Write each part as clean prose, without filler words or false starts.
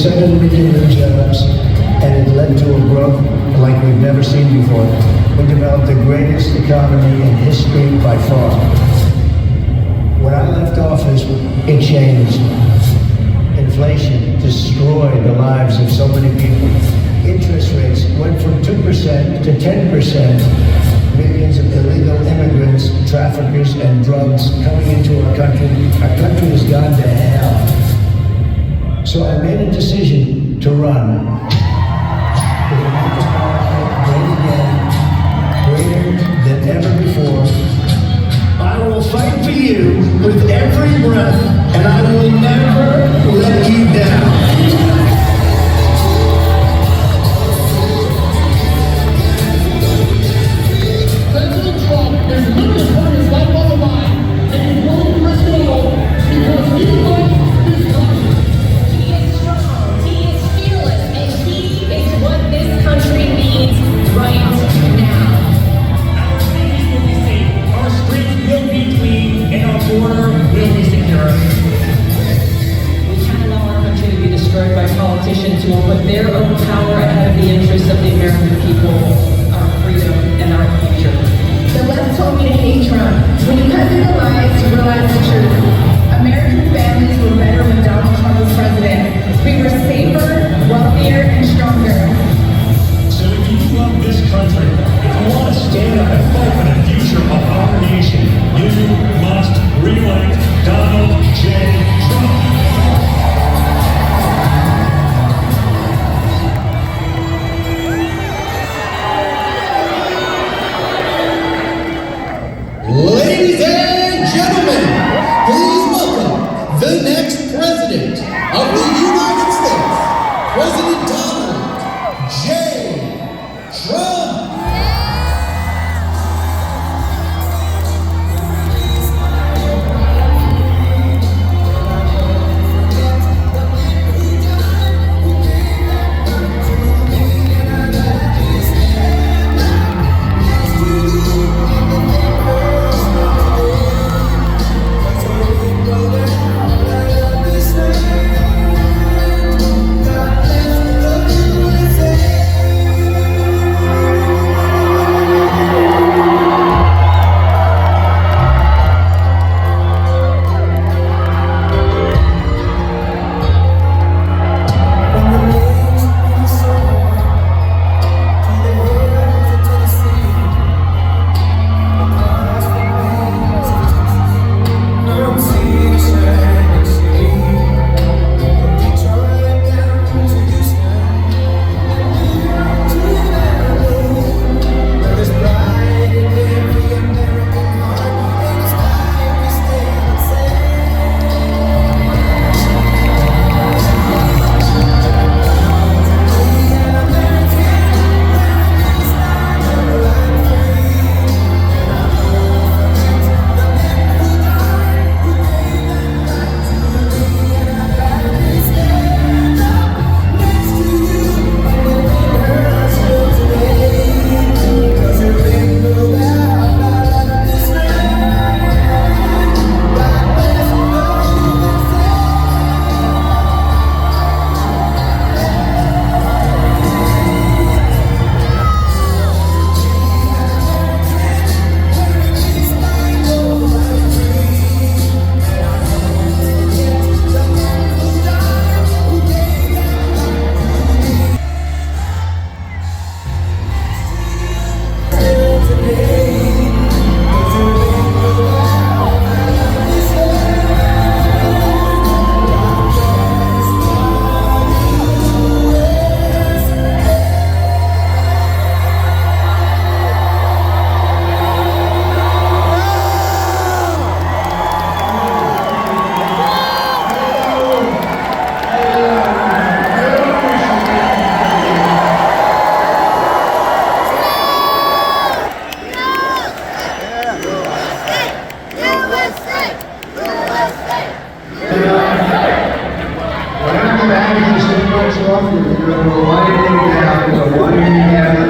7 million new jobs, and it led to a growth like we've never seen before. We developed the greatest economy in history by far. When I left office, it changed. Inflation destroyed the lives of so many people. Interest rates went from 2% to 10%. Millions of illegal immigrants, traffickers, and drugs coming into our country. Our country has gone to hell. So I made a decision to run. With an great again, greater than ever before. I will fight for you with every breath, and I will never let you down. President Trump is willing to put his life on the line, and he's willing to risk it all because he loves this country. He is strong, he is fearless, and he is what this country needs right now. Our cities will be safe, our streets will be clean, and our border will be secure. We can't allow our country to be destroyed by politicians who will put their own power ahead of the interests of the American people, our freedom, and our future. The left told me to hate Trump. When you cut through the lies, you realize the truth. American families were better when Donald Trump was president. We were safer, wealthier, and stronger. So if you love this country, if you want to stand up and fight for the future of our nation, you must re-elect Donald J. Trump. Ladies and gentlemen, please welcome the next president of the United States, President Donald J. Trump. off, we're winding down, we're winding down.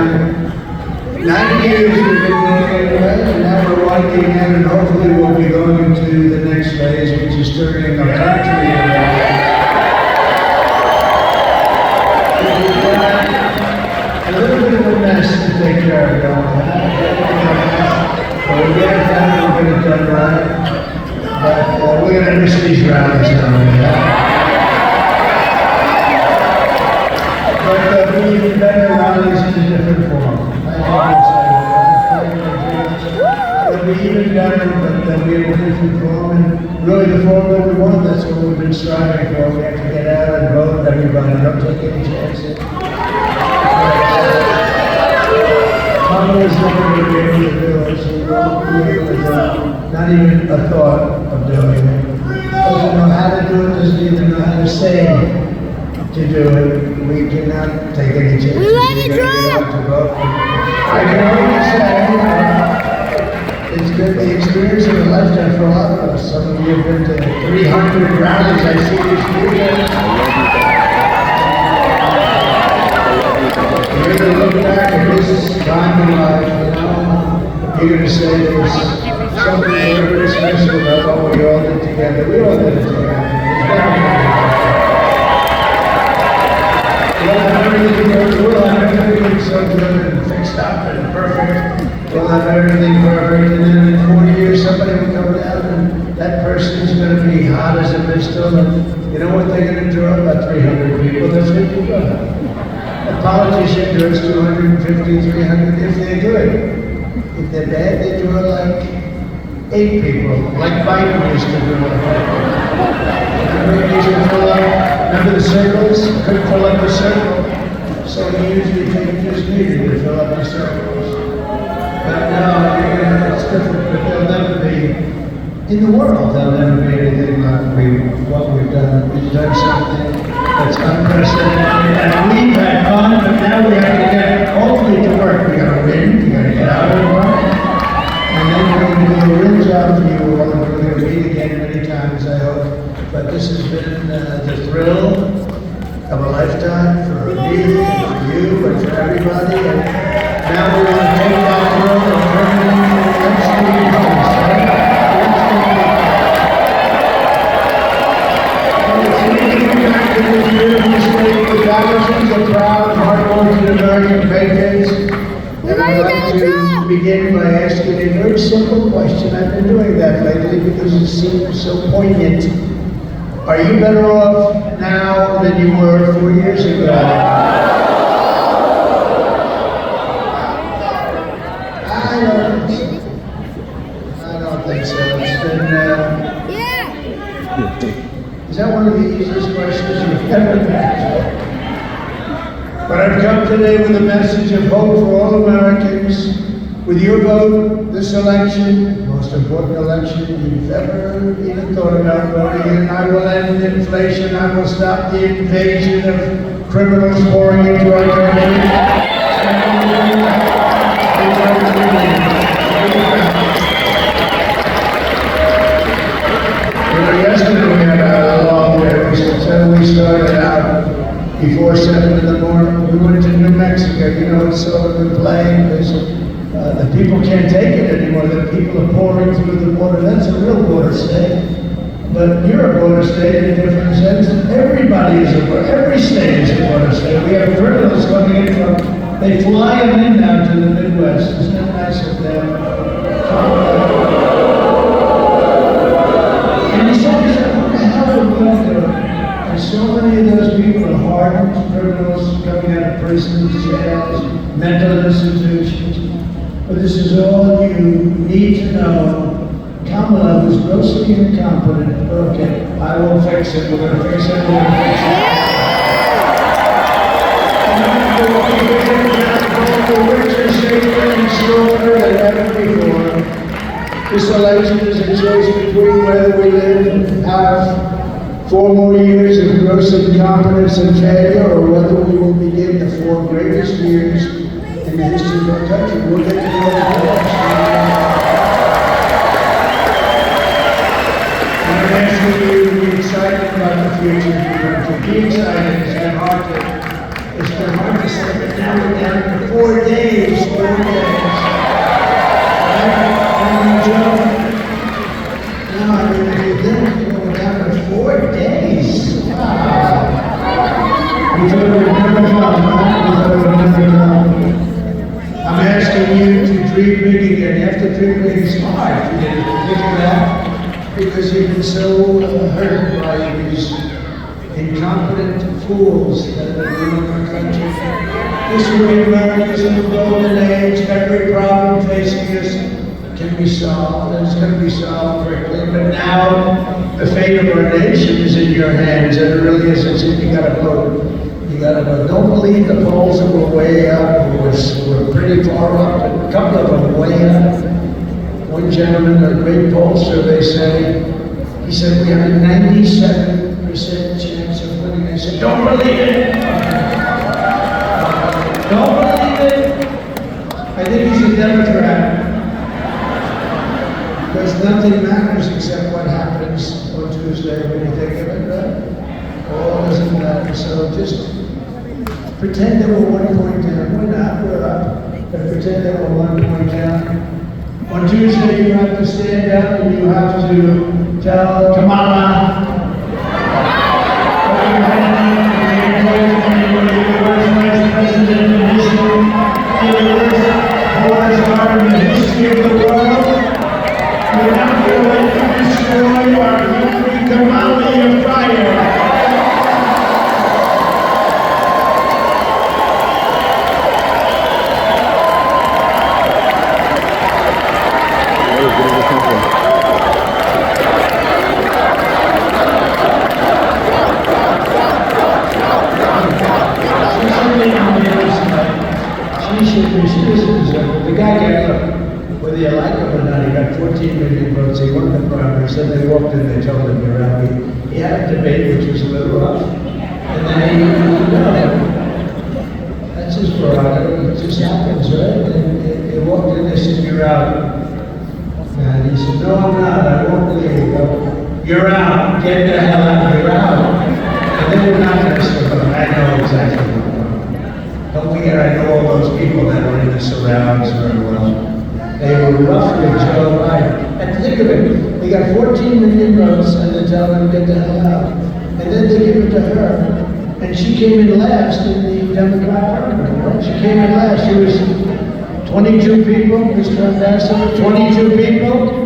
90 years we've been going anyway, and now we're winding down, and hopefully we'll be going into the next phase, which is turning our country around. mess to take care of, don't we? But we get it done, we'll get it done right. But we're going to miss these rallies now. But we'll be better rallies in a different form. They'll be even better, but they'll be in a different form. And really the form that we want, that's what we've been striving for. We have to get out and vote everybody. Don't take any chances. Mama is never going to be able to do it. She won't be able to do it. Not even a thought of doing it. Doesn't know how to do it, doesn't even know how to say to do it. We cannot take any chances. We get out to vote. I can only say, it's been the experience of a lifetime for a lot of us. Some of you have been to 300 rallies I see this weekend. You're going to look back at this time in life, you're going to say there's something very special about what we all did together. We all did it together. We'll have everything so good and fixed up and perfect. We'll have everything perfect, and then in 40 years somebody will come down and that person is going to be hot as a pistol, and you know what they're going to draw? About 300 people. That's what you got. A politician draws 250, 300 if they're good. If they're bad, they draw like 8 people, like Biden used to draw. Remember the circles? Couldn't fill up the circle. So he usually takes his meeting to fill up the circles. But no, it's different, but they'll never be, in the world, they'll never be anything like what we've done. We've done something that's unprecedented, and we've had fun, but now we have to get hopefully to work. We gotta win, we gotta get out and work, and then we're going to do a real job for you all, and we're going to meet again many times, I hope. But this has been the thrill of a lifetime for me, and for you, and for everybody. And now we want to take that thrill and turn it into the next meeting. Thousands of proud, hard-working American patriots. And I'd like to begin by asking a very simple question. I've been doing that lately because it seems so poignant. Are you better off now than you were 4 years ago? I don't think so. It's been, is that one of the easiest questions you've ever asked? But I've come today with a message of hope for all Americans. With your vote, this election, the most important election you've ever even thought about voting in, I will end inflation, I will stop the invasion of criminals pouring into our country. Yesterday we had a long day. We started out before 7 in the morning. We went to New Mexico. You know, it's so been playing because the people can't take it anymore. The people are pouring through the water. That's a real water state. But you're a water state in a different sense. Everybody is a water. Every state is a water state. We have criminals coming in from. They fly them in now to the Midwest. Isn't that nice of them? And he said, what the hell are we going to do? And so many of those people are hardened criminals coming out of prisons, jails, mental institutions. But this is all you need to know. Kamala was grossly incompetent. Okay, I will fix it. We're going to fix it. We're going to fix it. The richer, safer, and stronger than ever before. This election is a choice between whether we live and have 4 more years of gross incompetence and failure, or whether we will begin the 4 greatest years in the history of our country. We'll get to know the I'm asking you to be excited about the future. To be excited. It's been hard to say, but now we're down to 4 days. 4 days. No, I mean, if you think we're down to 4 days. Wow. We thought it would never come, huh? We thought it would never come. extremely smart. You didn't think of that because you've been so hurt by these incompetent fools that are ruling our country. This way, America's in the golden age. Every problem facing us can be solved, and it's going to be solved quickly. But now, the fate of our nation is in your hands, and it really is. You got to vote. You got to vote. Don't believe the polls that were way up. We're pretty far up. A couple of them way up. One gentleman, a great pollster, they say, he said we have a 97% chance of winning. I said, don't believe it. Don't believe it. I think he's a Democrat. Because nothing matters except what happens on Tuesday when you think of it, right? All doesn't matter. So just pretend that we're 1 point down. We're not, we're up. But pretend that we're 1 point down. On Tuesday, you have to stand up and you have to tell Kamala, the guy got up, whether you like him or not, he got 14 million votes, he won the primary, so they walked in, they told him you're out. He had a debate which was a little rough, and then he that's his prerogative, it just happens, right? And he walked in, they said, you're out. And he said, no, I'm not, I won't leave. You're out, get the hell out, you're out. And they were not going to say, I know exactly what. Don't forget, I know all those people that were in the surrounds very well. They were rough with Joe Biden. And think of it, they got 14 million votes and they tell them to get the hell out. And then they give it to her. And she came in last in the Democrat primary, right? She came in last. She was 22 people, Mr. Ambassador, 22 people.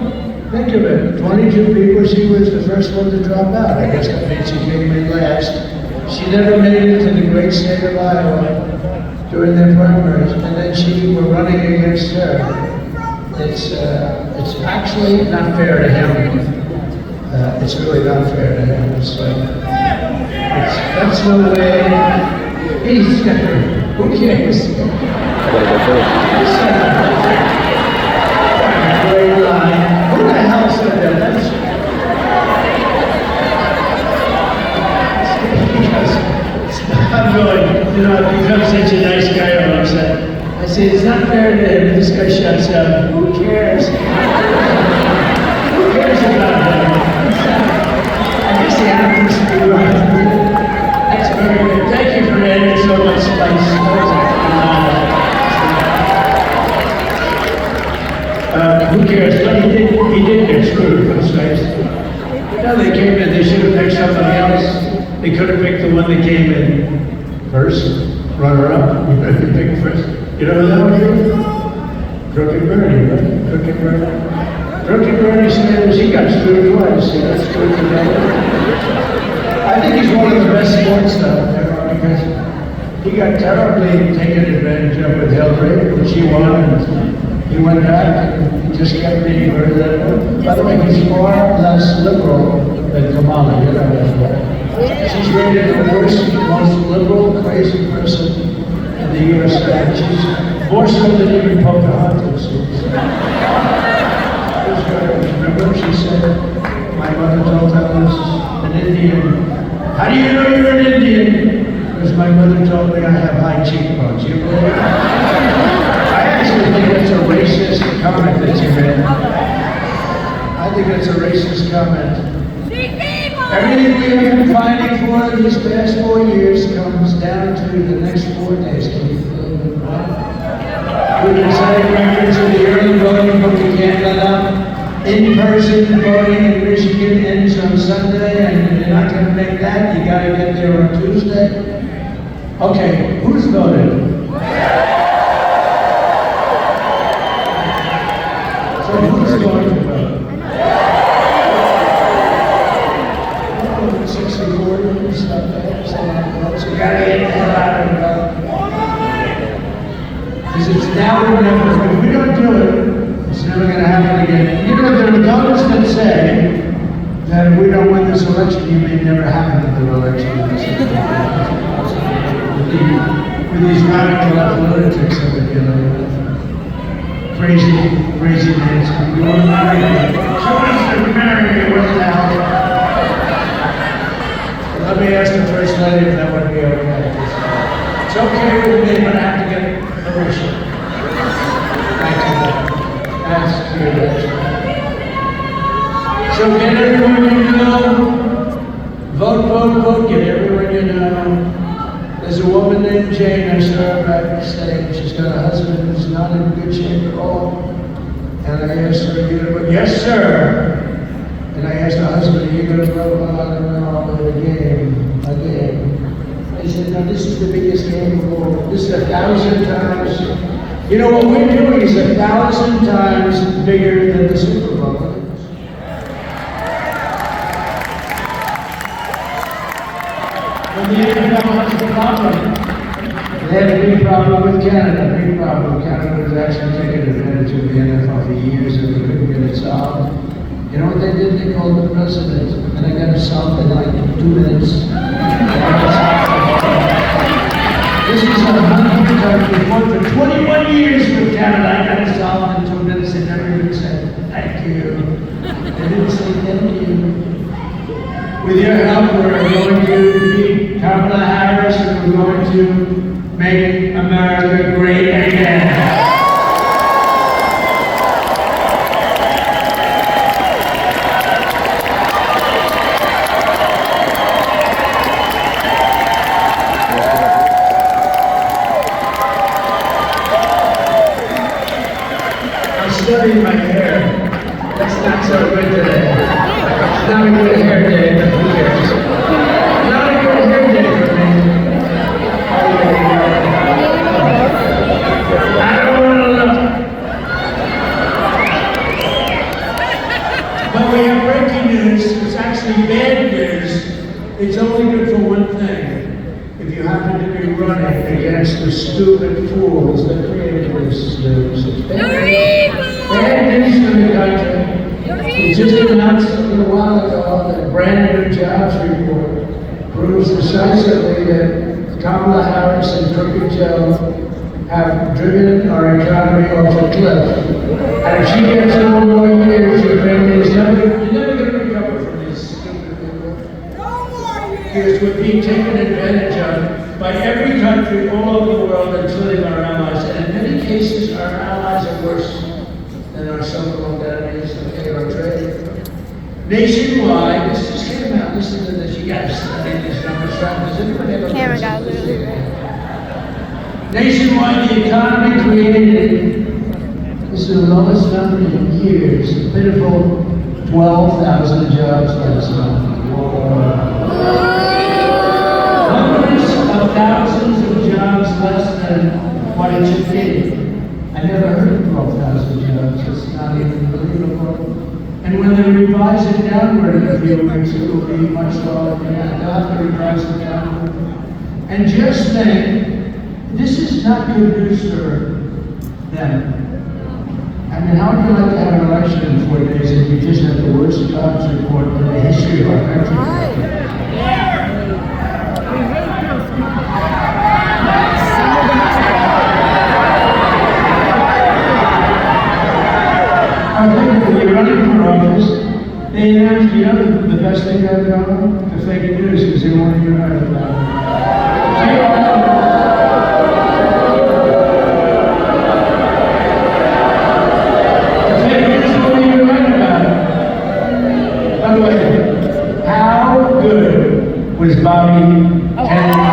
Think of it, 22 people, she was the first one to drop out. I guess that means she came in last. She never made it to the great state of Iowa during their primaries, and then she were running against her. It's actually not fair to him. It's really not fair to him. That's no way. He's who cares? Great line. Who the hell said that? I'm going, I've become such a nice guy all of a sudden. I say, it's not fair to him. This guy shuts up. Who cares? Who cares about him? I guess the actors do right. That's very good. Thank you for adding so much spice. Who cares? But he did get screwed with spice. No, they came in, they should have picked somebody else. They could have picked the one that came in first, runner-up. You better pick first. You know who that was? Crooked Bernie, right? Crooked Bernie. Crooked Bernie Sanders, he got screwed twice. He got screwed today. I think he's one of the best sports stuff ever because he got terribly taken advantage of with Hillary when she won. And he went back and he just kept being very liberal. By the way, he's far less liberal than Kamala. You know that, right? She's rated the worst, most liberal, crazy person in the USA. She's more so than even Pocahontas. Remember, she said, my mother told her I was an Indian. How do you know you're an Indian? Because my mother told me I have high cheekbones. You believe it? I actually think it's a racist comment that you made. I think it's a racist comment. Everything we have been fighting for these past 4 years comes down to the next 4 days. Can you believe it? We've been setting records in the early voting, but we can't let up. In-person voting in Michigan ends on Sunday, and you're not going to make that. You got to get there on Tuesday. Okay, who's voted? Because it's now or never. If we don't do it, it's never going to happen again. You know, there are those that say that if we don't win this election, you may never have another election. With these radical lunatics that we're dealing with. Crazy Nancy. You want to marry me? So wants to marry me, what the hell? Let me ask the First Lady if that would be okay. It's okay with me, but I have to get permission. Thank you. That's good. So get everyone you know. Vote, get everyone you know. There's a woman named Jane, I saw her backstage. She's got a husband who's not in good shape at all. And I asked her, "Are you gonna vote?" "Yes, sir." And I asked her husband, "Are you going to vote?" "I don't know, a game. I said, "No, this is the biggest game of all. This is 1,000 times. You know, what we're doing is 1,000 times bigger than the Super Bowl." But the NFL has a problem. They had a big problem with Canada, big problem. Canada was actually taking advantage of the NFL for years and they couldn't get it solved. You know what they did? They called the president, and I got it solved in like 2 minutes. This is a 100 times before for 21 years with Canada. I got it solved in 2 minutes. They never even said thank you. They didn't say thank you. With your help, we're going to defeat Kamala Harris, and we're going to make America great again. I'm studying my hair. That's not so good today. Not a good hair day, but who cares? Not a good hair day for me. I don't want to look. But we have breaking news. It's actually bad news. It's only good for one thing. If you happen to be running against the stupid fools that created this news. It's bad news for the country. We just announced a little while ago that a brand new jobs report proves decisively that Kamala Harris and Crooked Joe have driven our economy off a cliff. And if she gets 4 more years, your family is never going to recover from these stupid people. Because we're being taken advantage of by every country all over the world, including our allies. And in many cases, our allies are worse than our so-called enemies, okay, our trade. Nationwide, this just came out, listen to this, you gotta study these numbers right. Does anybody ever Camera guy, literally. Nationwide, the economy created, this is the lowest number in years, a pitiful 12,000 jobs last month. Hundreds of thousands of jobs less than what it should be. I never heard of 12,000 jobs, it's not even believable. And when they revise it downward in a few weeks, it will be much lower than that. They'll have to revise it downward. And just think, this is not good news for them. I mean, how would you like to have an election in 4 days if you just have the worst jobs report in the history of our country? I think if you're running for office, they announced, you know, the best thing I've done? The fake news, because they want to hear about it. The fake news want to hear about it. By the way, how good was Bobby Kennedy?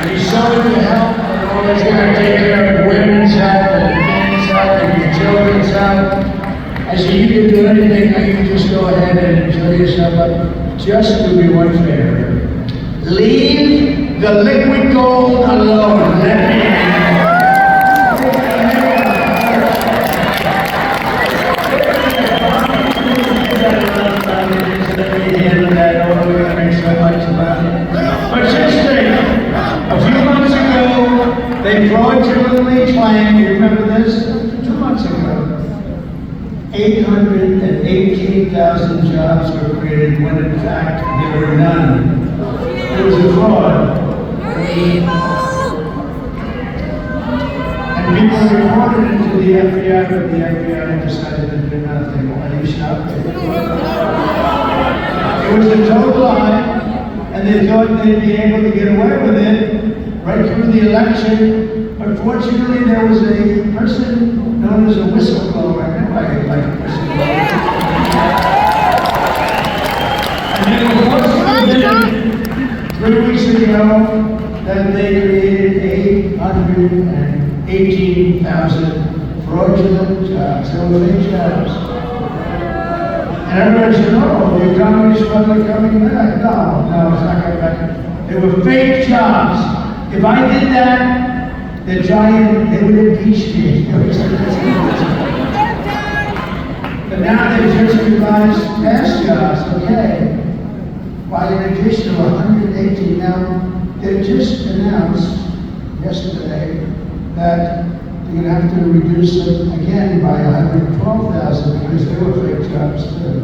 He's so into health and always going to take care of women's health and men's health and your children's health. I said, you can do anything, now you can just go ahead and enjoy yourself, but just do me one favor. Leave the liquid gold alone. Let me in. when in fact there were none. It was a fraud. And people reported it to the FBI, but the FBI decided to do nothing. Are you shocked? It was a total lie, and they thought they'd be able to get away with it right through the election. But fortunately, there was a person known as a whistleblower. I know I like a whistleblower. And they were 3 weeks ago that they created 818,000 fraudulent jobs. They were fake jobs. And everybody said, oh, the economy's finally coming back. No, it's not coming back. They were fake jobs. If I did that, the giant, they would impeach me. But now they've just revised past jobs, okay, by an additional 118. Now, they just announced yesterday that you're going to have to reduce it again by 112,000 because they were fake jobs too.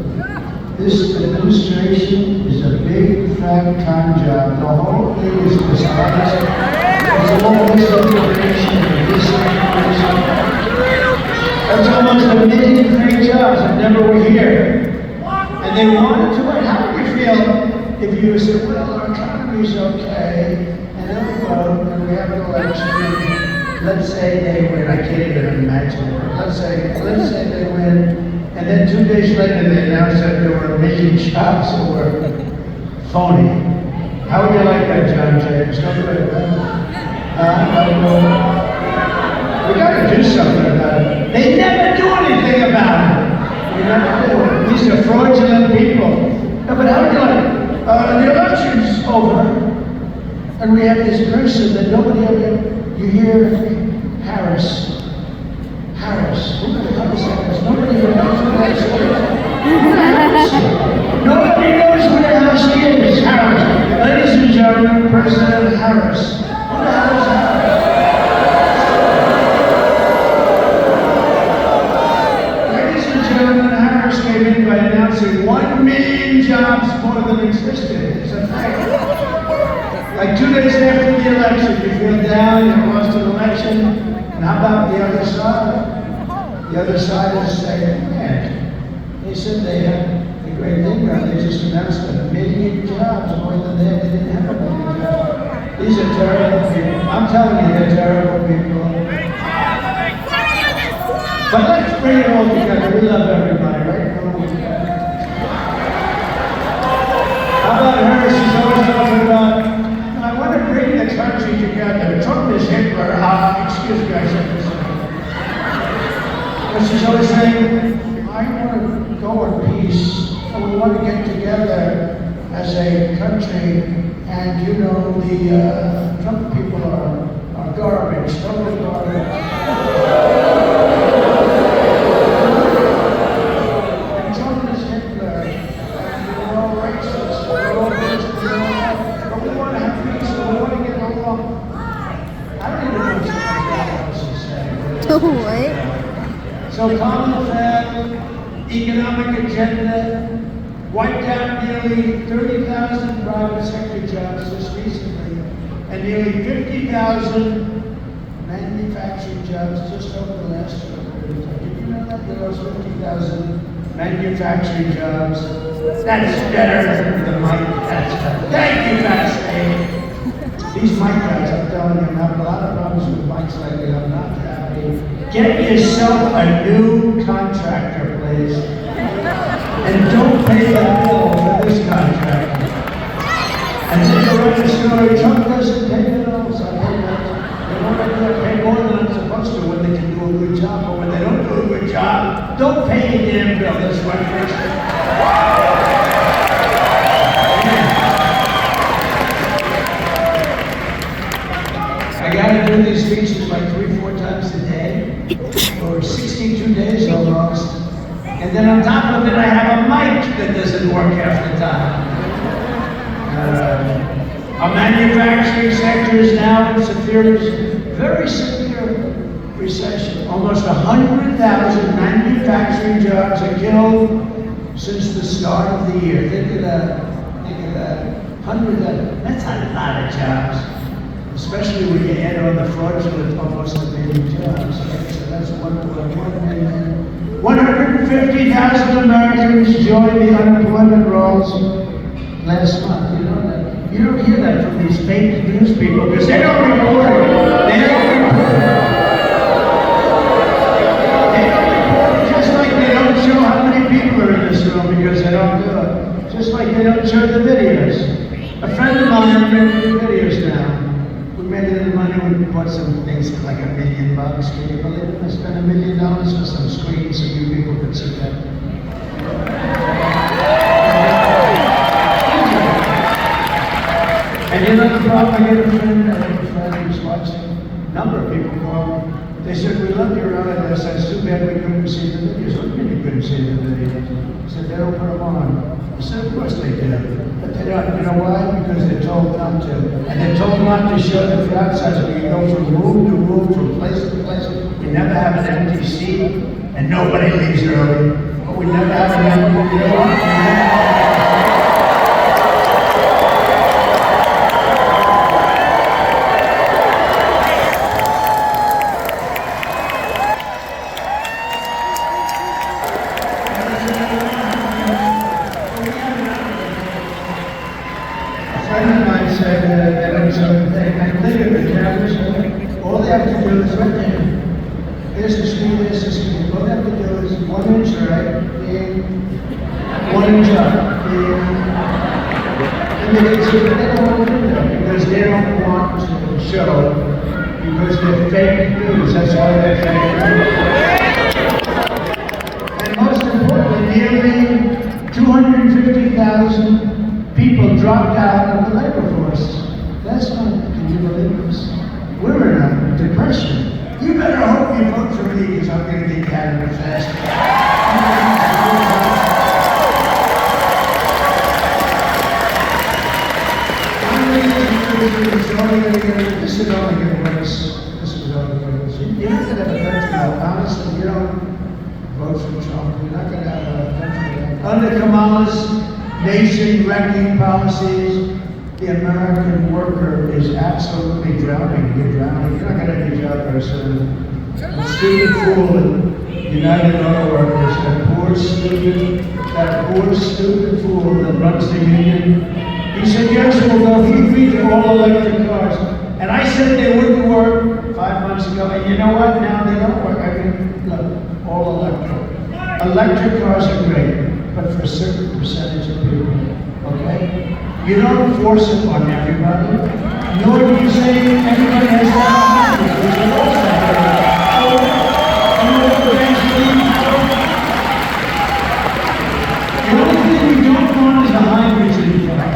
This administration is a big, fat con job. The whole thing is dishonest. It's all misinformation and disinformation. That's almost 1 million fake jobs that never were here. And they wanted to win. How would you feel if you said, well, our economy's okay, and then we vote, and we have an election, let's say they win. I can't even imagine it. Let's say they win, and then 2 days later they announced that there were 1 million jobs that were phony. How would you like that, John James? We got to do something about it. They never do anything about it. We never do. These are fraudulent people. No, but how would you like the election's over, and we have this person that nobody ever, you hear Harris. Who the hell is Harris? Nobody even knows who that is. Nobody knows who the hell she is. Harris. Ladies and gentlemen, President Harris. Who the hell is Harris? Ladies and gentlemen, Harris came in by announcing 1 million jobs more than existed. It's a fact. Like 2 days after the election, you feel down, you lost an election, and how about the other side? The other side is saying, man, they said they had a great thing done. They just announced 1 million jobs more than they didn't have 1 million jobs. These are terrible people. I'm telling you, they're terrible people. But let's bring it all together. We love everybody, right? How about her? She's always talking about, I want to bring the country together. Trump is Hitler. Excuse me, I said this. But she's always saying, I want to go in peace, and we want to get together as a country, and you know, the Trump people are garbage, totally garbage. And Trump is Hitler, and we're all racist, we're all this, but we want to have peace, and we want to get along. I don't even know what else to say. What? So common thread, economic agenda, wiped out nearly 30,000 private sector jobs just recently, and nearly 50,000 manufacturing jobs just over the last year. Did you know that? There was 50,000 manufacturing jobs. That's better than the mic. Thank you, guys. These mic guys, I'm telling you, I'm having a lot of problems with mics lately. I'm not happy. Get yourself a new contractor, please. And don't pay the bill for this contractor. And then you write a story, Trump doesn't pay bills. I pay that. They don't pay more than I'm supposed to when they can do a good job. But when they don't do a good job, don't pay your damn bill. That's my first thing. I gotta do these speeches like 3-4 times a day, for 62 days almost. And then on top of it, I have a mic that doesn't work half the time. Our manufacturing sector is now in very severe recession. Almost 100,000 manufacturing jobs are killed since the start of the year. Think of that. 100, that's a lot of jobs. Especially when you add on the fraudulent almost a million jobs. Right? So that's 1 million. 150,000 Americans joined the unemployment rolls last month. You know that? You don't hear that from these fake news people because they don't report it. They don't report it. They don't report it just like they don't show how many people are in this room because they don't do it. Just like they don't show the videos. A friend of mine made videos now. We made a little money, we bought some things for like $1 million. Can you believe it? I spent $1 million for some screens so you people could see that. And you know the problem? I get a friend who's watching. A number of people call me. They said, we loved your ride. I said, it's too bad we couldn't see the videos. What do you mean you couldn't see the videos? I said, they don't put them on. I said, of course they do. But they don't. You know why? Because they're told not to. And they're told not to show the crowd size. So you go from room to room, from place to place. We never have an empty seat, and nobody leaves early. But we never have an empty seat. All they have to do is right there. Here's the screen, here's the screen. All they have to do is 1 inch right, in, 1 inch up, in. And they don't want to do that because they don't want to show, because they're fake news. That's why they're fake news. And most importantly, nearly 250,000 people dropped out of the labor force. That's not, can you believe this? We're in a depression. You better hope you vote for me because I'm going to get Canada fast. This is all going to worse. This is all going to worse. You're not going to have a country, honestly, you don't vote for Trump. You're not going to have a country. Under Kamala's nation-wrecking policies, the American worker is absolutely drowning. You're drowning. You're not going to have your job very soon. The stupid fool at United Auto Workers, that poor stupid fool that runs the union. He said, yes, we'll go. He agreed to all electric cars. And I said they wouldn't work 5 months ago. And you know what? Now they don't work. I mean, look, all electric. Electric cars are great, but for a certain percentage of people. Okay? You don't force it on everybody, nor do you say everybody has to have it. The only thing we don't want is a hydrogen car.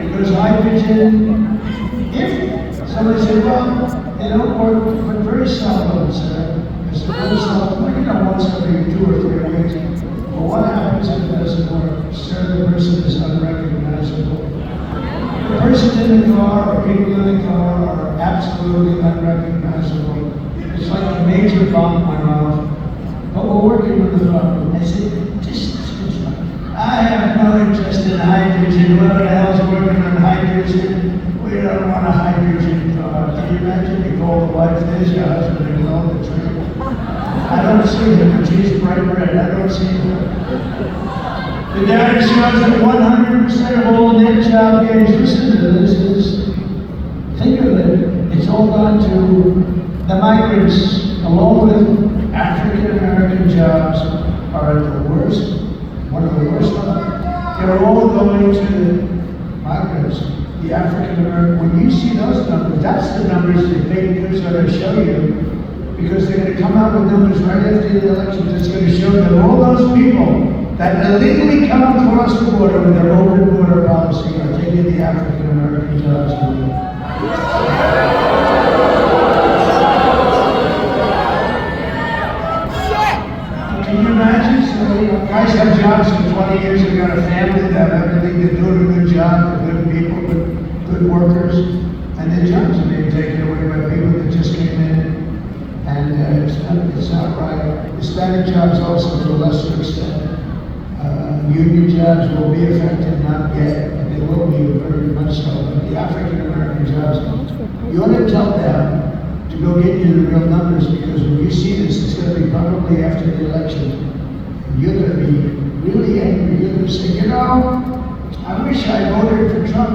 Because hydrogen, if somebody said, well, they don't work, but very seldom, sir. It's very seldom, like, once every 2 or 3 weeks. Well, what happens if it doesn't work? Sir, the person is unrecognizable. The person in the car or people in the car are absolutely unrecognizable. It's like a major bomb went off. But we're working with the phone. I said, I have no interest in hydrogen. Whoever the hell's working on hydrogen, we don't want a hydrogen car. Can you imagine? You call the wife, there's your husband, and on the train. I don't see him, but she's bright red. I don't see him. The data shows that 100% of all net job gains, listen to this, think of it, it's all gone to the migrants, along with African American jobs, are at the worst, one of the worst ones. They're all going to migrants, the African American. When you see those numbers, that's the numbers that fake news are going to show you. Because they're going to come out with numbers right after the elections. It's going to show that all those people that illegally come across the border with their open border policy are taking the African American jobs. Can you imagine? So guys have jobs for 20 years, they've got a family, they have everything, they're doing a good job, they're good people, good workers, and their jobs are being taken away by people that just came in. And it's not right. Hispanic jobs also to a lesser extent. union jobs will be affected, not yet, but they will be very much so. But the African American jobs, you ought to tell them to go get you the real numbers, because when you see this, it's going to be probably after the election. You're going to be really angry. You're going to say, you know, I wish I voted for Trump.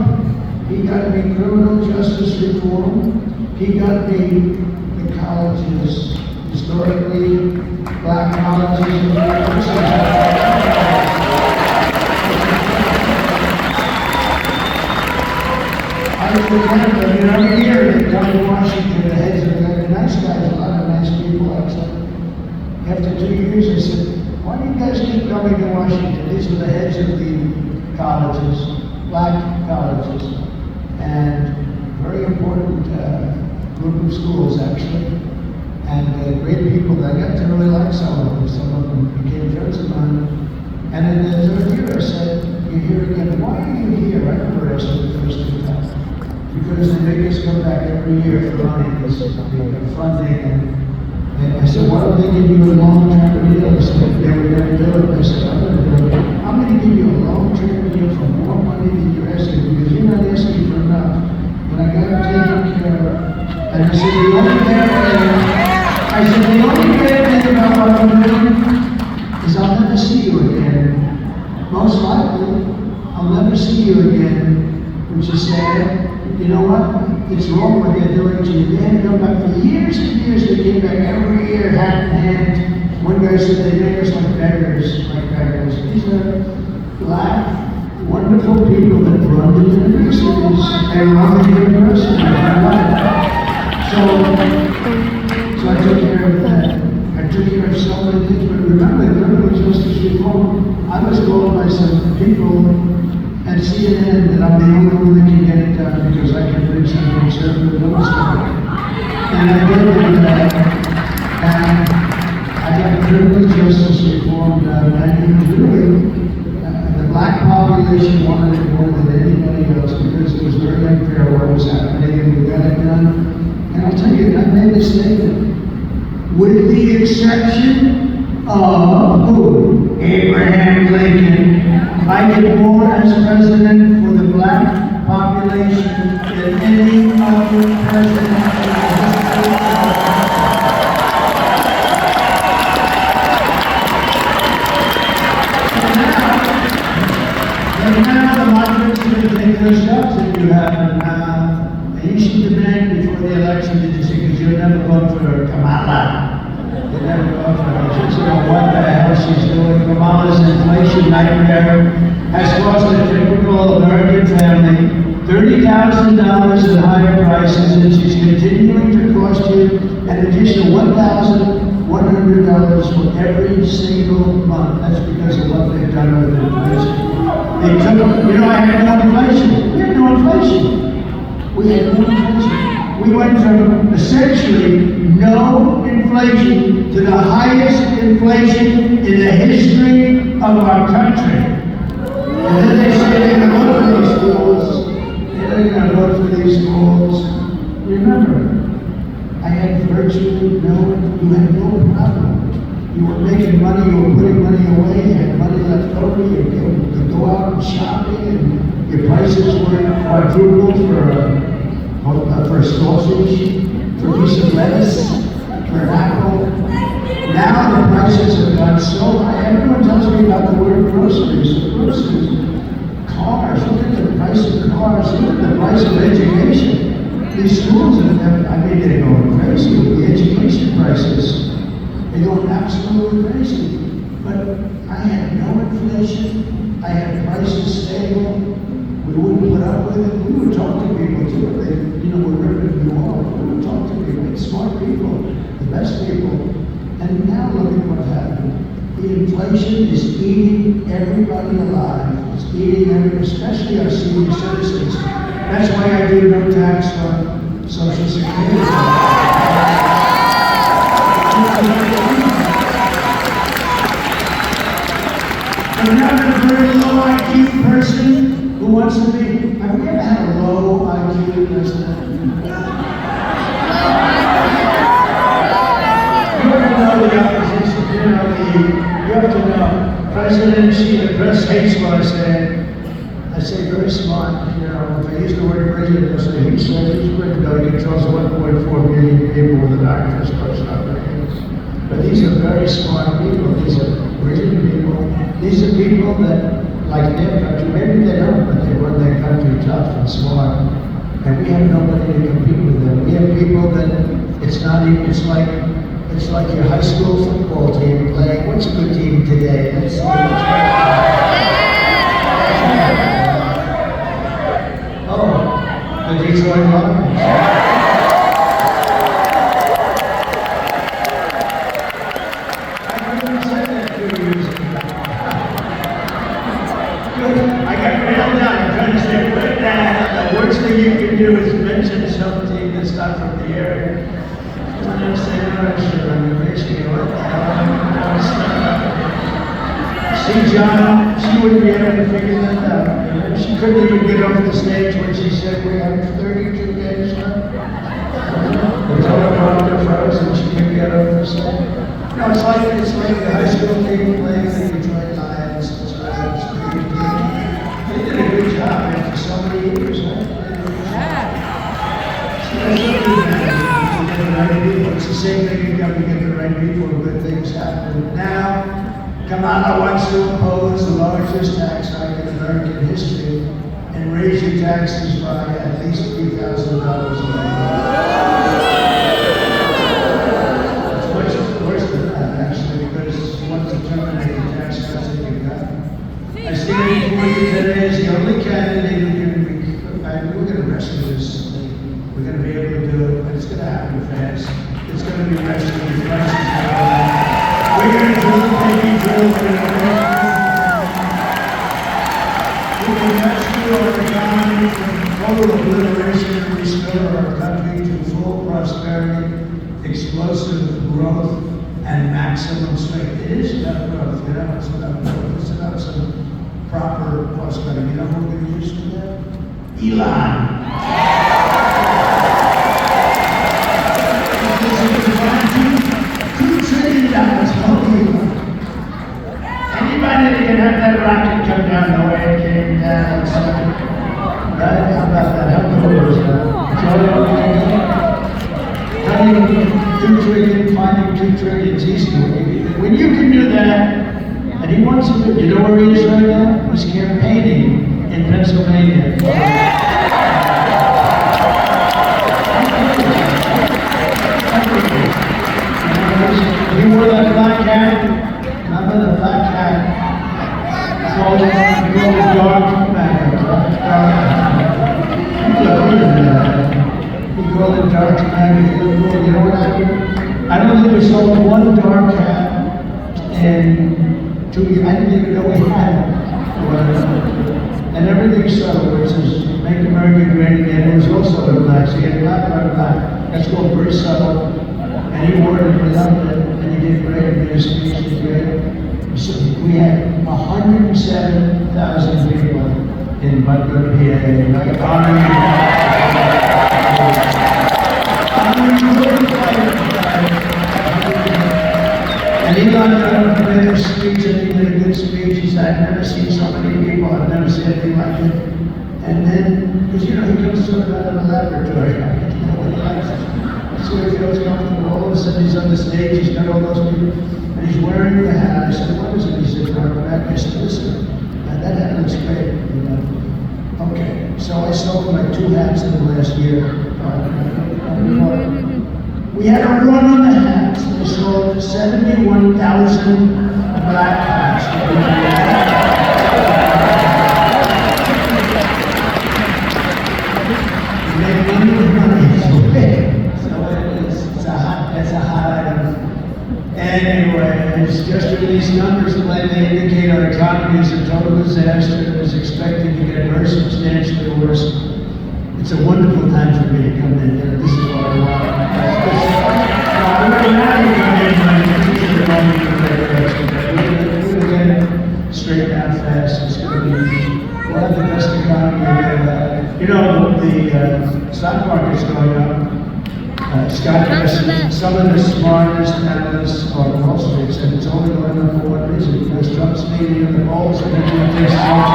He got me criminal justice reform. He got me the colleges, historically black colleges. I remember, every year they come to Washington, the heads of the nice guys, a lot of nice people actually. After 2 years, I said, why do you guys keep coming to Washington? These are the heads of the colleges, black colleges, and very important group of schools actually, and great people. I got to really like some of them. Some of them became friends of mine. And in the third year, I said, you're here again. Why are you here? I remember I said the first 2 times. Because they make us come back every year for money, this funding, and I said, why don't they give you a long-term deal? They said, they were going to do it. I said, I'm going to do it. I'm going to give you a long-term deal for more money than you're asking, because you're not asking for enough. When I got taken care of, and I said, the only bad thing about what I'm doing is I'll never see you again. Most likely, I'll never see you again, which is sad. You know what? It's wrong what they're doing to you. They had come back for years and years. They came back every year, hand in hand. One guy said they make us like beggars, like beggars. These are black, wonderful people that run the universities. They run the university. So I took care of that. I took care of so many things. But remember, the criminal justice reform, I was told by some people at CNN that I'm the only one that can get it done because I can bring some conservative votes to it. And I did that, and I got criminal justice reform done, and it was really, the black population wanted it more than anybody else because it was very unfair what was happening, and we got it done. And I'll tell you, I made this statement, with the exception of who? Abraham Lincoln. I did more as president for the black population than any other president in the history of our country. And now the migrants are going to take those jobs that you have, and you should demand before the election that you say, because you'll never vote for Kamala. You'll never vote for her. She's going to what the hell she's doing. Kamala's inflation nightmare has cost a typical American family $30,000 in higher prices, and she's continuing to cost you an additional $1,100 for every single month. That's because of what they've done with inflation. They took, I had no inflation. We had no inflation. We had no inflation. We went from essentially no inflation to the highest inflation in the history of our country. And then they say they're going to vote for these schools. They're going to vote for these schools. Remember, I had virtually you had no problem. You were making money, you were putting money away, you had money left over, you could go out and shopping, and your prices were quadrupled for a sausage, for a piece of lettuce, for an apple. Now the prices have gone so high. Everyone tells me about the word groceries. Cars, look at the price of cars, look at the price of education. These schools they're going crazy with the education prices. They're going absolutely crazy. But I had no inflation. I had prices stable. We wouldn't put up with it. We would talk to people too. We're ripping you off. We would talk to people, smart people, the best people. And now look at what happened. The inflation is eating everybody alive. It's eating especially our senior citizens. That's why I do no tax on Social Security. I'm not a very low IQ person who wants to be. Have we ever had a low IQ president? You ever know the opposition? You have to know, President, the press hates what I say. I say very smart, you know, if I use the word brilliant, I say he said he's brilliant, though he controls 1.4 million people with an artificial personality. But these are very smart people, these are brilliant people. These are people that, like their country, maybe they don't, but they run their country tough and smart. And we have nobody to compete with them. We have people that it's not even, it's like your high school football team playing, what's a good team today? Let's see the Detroit Lions. I couldn't say that 2 years ago. I got railed out. I'm trying to say, put it down. The worst thing you can do is mention some team that's not from the area. And then say, no, sure, I'm Michigan. What the hell? See, John, she wouldn't be able to figure that out. She couldn't even get off the stage when she said we have 32 games left. The teleprompter froze and she couldn't get off the stage. No, it's like the high school team playing the Detroit Lions. They did a good job after so many years, right? It's the same thing, you got to get the right people, good things happen. Now, Kamala wants to impose the largest tax hike in American history and raise your taxes by at least $3,000 a year. It's much worse than that, actually, because she wants to terminate the tax cuts that you've got. I see that before you today is the only candidate who can we're going to rescue this thing. We're going to be able to do it, but it's going to happen fast. It's going to be rescued. The price is going to go down. We're going to do the baby drill. We're going to rescue our economy from total obliteration and restore our country to full prosperity, explosive growth, and maximum strength. It is about growth, you know, it's about growth. It's about some proper prosperity. You know who we're going to use for that? Elon. $2 trillion. Anybody that can have that rocket come down the way it came down, right? How about that? How cool is that? 2 trillion, finding 2 trillion is easy. When you can do that, and he wants to do, you know where he is right now? He's campaigning in Pennsylvania. He wore that black hat. Remember the black hat? He called it dark matter. He called it dark matter. You know what happened? I don't think we sold one dark hat in 2 years. I didn't even know we had one. And everything sold, which is Make America Great Again. It was also in black. So he had black on black. That's called very subtle. And he wore it without it, and he did great, and his speech was great. So we had 107,000 people in Butler, PA. And he got done with a great speech, and he did a good speech. He said, I've never seen so many people, I've never seen anything like it. And then, because you know, he comes sort of out of the laboratory, you know what he likes. So he feels comfortable. All of a sudden he's on the stage, he's got all those people, and he's wearing the hat. I said, what is it? He said, dark back. I said, listen, that hat looks great, you know. Okay, so I sold like 2 hats in the last year. We had a run on the hats. We sold 71,000 black hats. Anyway, it's just these numbers they indicate our economy is a total disaster and is expected to get very substantially worse. It's a wonderful time for me to come in here. This is what I want. I'm very happy to come in. We're going to get it straightened out fast. It's going to be one of the best economy we've ever had. You know, the stock market's going up. Scott Bessent, some of the smartest analysts on Wall Street said it's only going up for one reason, because Trump's leading in the polls and everyone thinks Trump.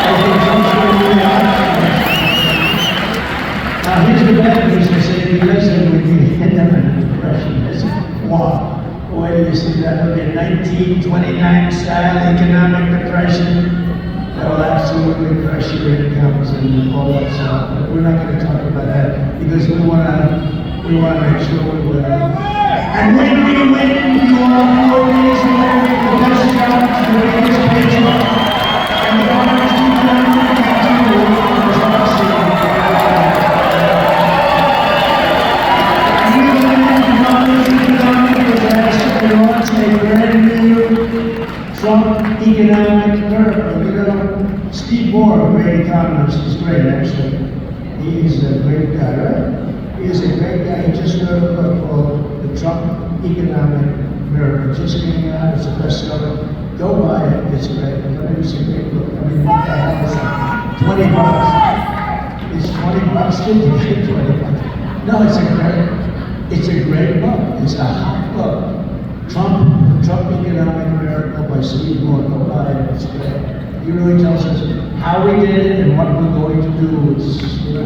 I think Trump's going to be the option. Now here's the bad news, they say the president would be in a depression. It's wow. Where do you see that? Would be a 1929 style economic depression. That will absolutely crush your incomes and all that stuff. But we're not going to talk about that because we want to make sure we win. And when we win, you all know it is the best job, the biggest paycheck, and the honors we can do is awesome. And we will win the honors we can do because we want to make brand new Trump economic miracle. You know, Steve Moore, a great economist, is great actually. He is a great guy, right? He is a great guy. He just wrote a book called The Trump Economic Miracle. Just came out, it's a bestseller. Go buy it, it's great. I mean, it's a great book. I mean, it's like $20. It's $20, 50, 20 bucks. No, it's a great book. It's a hot book. The Trump Economic Miracle by Steve Moore. Go buy it, it's great. He really tells us how we did it and what we're going to do. It's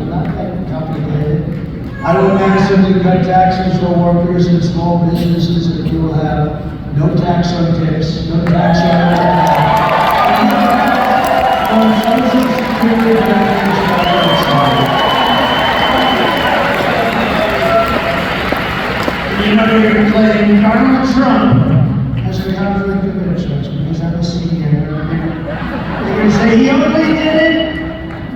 not that complicated. I will massively cut taxes for workers and small businesses, and we will have no tax on tips, no tax on Social Security benefits. You know, you're playing Donald Trump as a conflict of interest because I'm a senior. They're going to say he only did it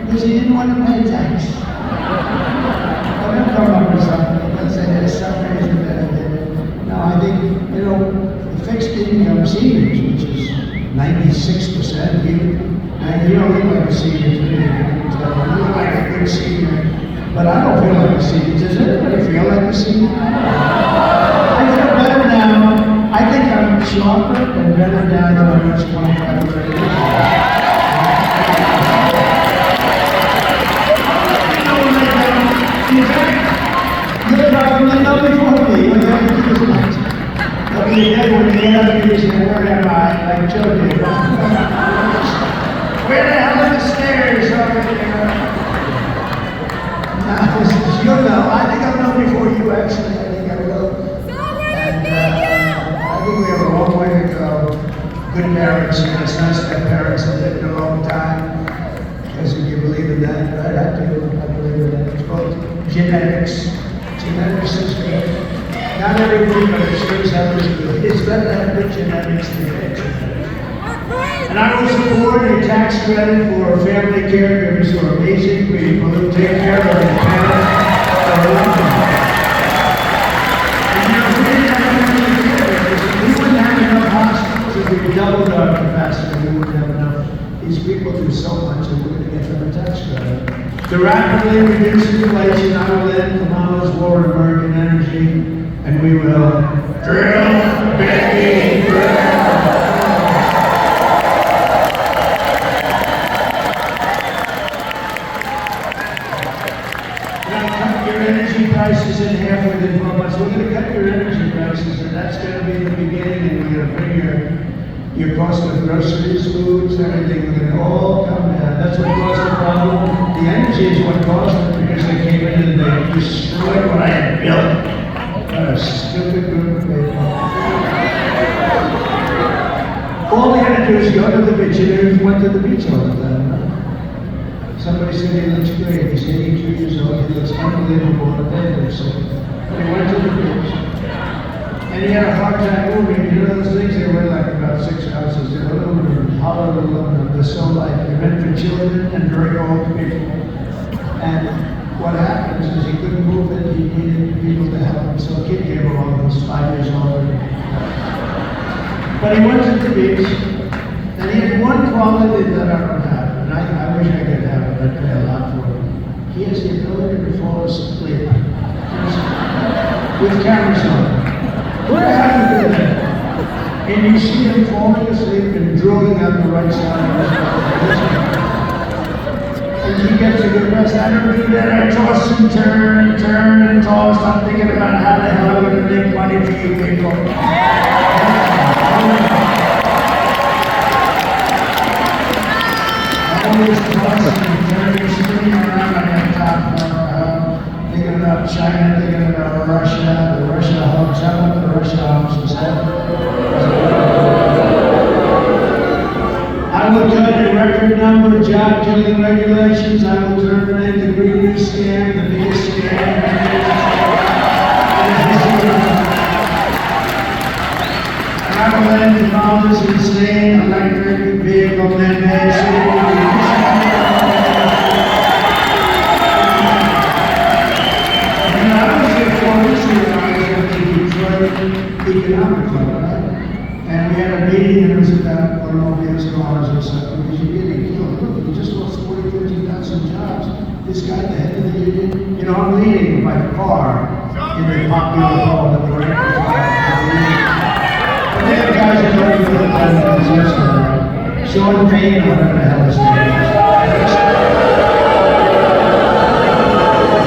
because he didn't want to pay tax. I'm going to come up with something. Let's say there's some reason that I did it. No, I think, you know, the fixed income seniors, which is 96% here, and you don't look like a senior to me. You look like a good senior, but I don't feel like a senior. Does anybody feel like a senior? I feel better now. I think I'm sharper and better now than I was 25 or 30 years ago. You're probably know before me. When I do this much. But when you get up and you say, where am I? Like Joe did. Where the hell are the stairs over there? Now, this is, you'll know. I think I'll know before you actually. I think I will. And I think we have a long way to go. Good parents, and it's nice to have parents that lived a long time. Because if you believe in that, right? I believe in that. It's called genetics. Genetics is good. Not everybody, but it sure as hell is good. It's better to have good genetics than bad genetics. And I will support a tax credit for family caregivers who are amazing people who take care of their parents or loved ones. And you know, we wouldn't have enough hospitals if we doubled our capacity. We wouldn't have enough. These people do so much and we're going to get them a tax credit. To rapidly reduce inflation, I will end Kamala's war on American energy, and we will drill, baby, drill. We're going to cut your energy prices in half within 12 months. We're going to cut your energy prices, and that's going to be the beginning, and we're going to bring your cost of groceries, foods, everything. We're going to all come down. That's what caused the problem. The energy is what caused it because they came in and they destroyed what I had built. What a stupid group of people. All they had to do is go to the beach, and they went to the beach all the time. Right? Somebody said he looks great. He's 82 years old. He looks unbelievable on the paper. So he went to the beach. And he had a hard time moving. You know those things? They weigh like about 6 ounces. They're aluminum, hollow aluminum. They're so light. They're meant for children and very old people. And what happens is he couldn't move it. He needed people to help him. So a kid came along who was 5 years old. But he went to the beach, and he had one quality that I don't have. And I wish I could have it. I'd pay a lot for it. He has the ability to fall asleep with cameras on. What happened to that? And you see him falling asleep and drooling on the right side of his body. And he gets a good rest. I don't do that. I toss and turn and toss. I'm thinking about how the hell I'm going to make money for you people. Always tossing and turning, spinning around like a top. Thinking about China, thinking about Russia, the Russia hoax. I don't know what the Russia hoax was that. I will cut a record number of job killing regulations. I will terminate the Green New scam, the biggest scam. I will end the Congress insane electric vehicle mandate. Economic club, right? And we had a meeting and it was about automobiles, cars and stuff, because you're getting killed. Look, you just lost 50,000 jobs. This guy, the head of the union, you know, I'm leading by far in the popular poll that we're in. But they have guys that don't even look like this. Sean Payne, whatever the hell his name is.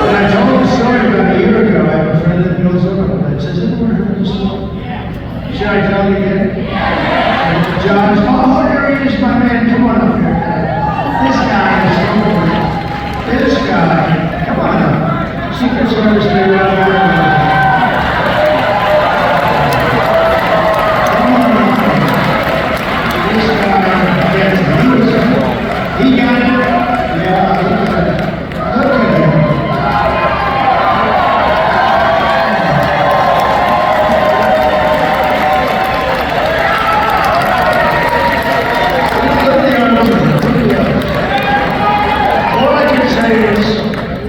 And I told the story about a year ago. I have a friend that goes over and says, anyone heard this story? Should I tell you again? John, oh, there he is, my man. Come on up here. This guy is so good. This guy, come on up. Secret Service may well have come on up. This guy, yes, he got it. Yeah, he got it. Look at him.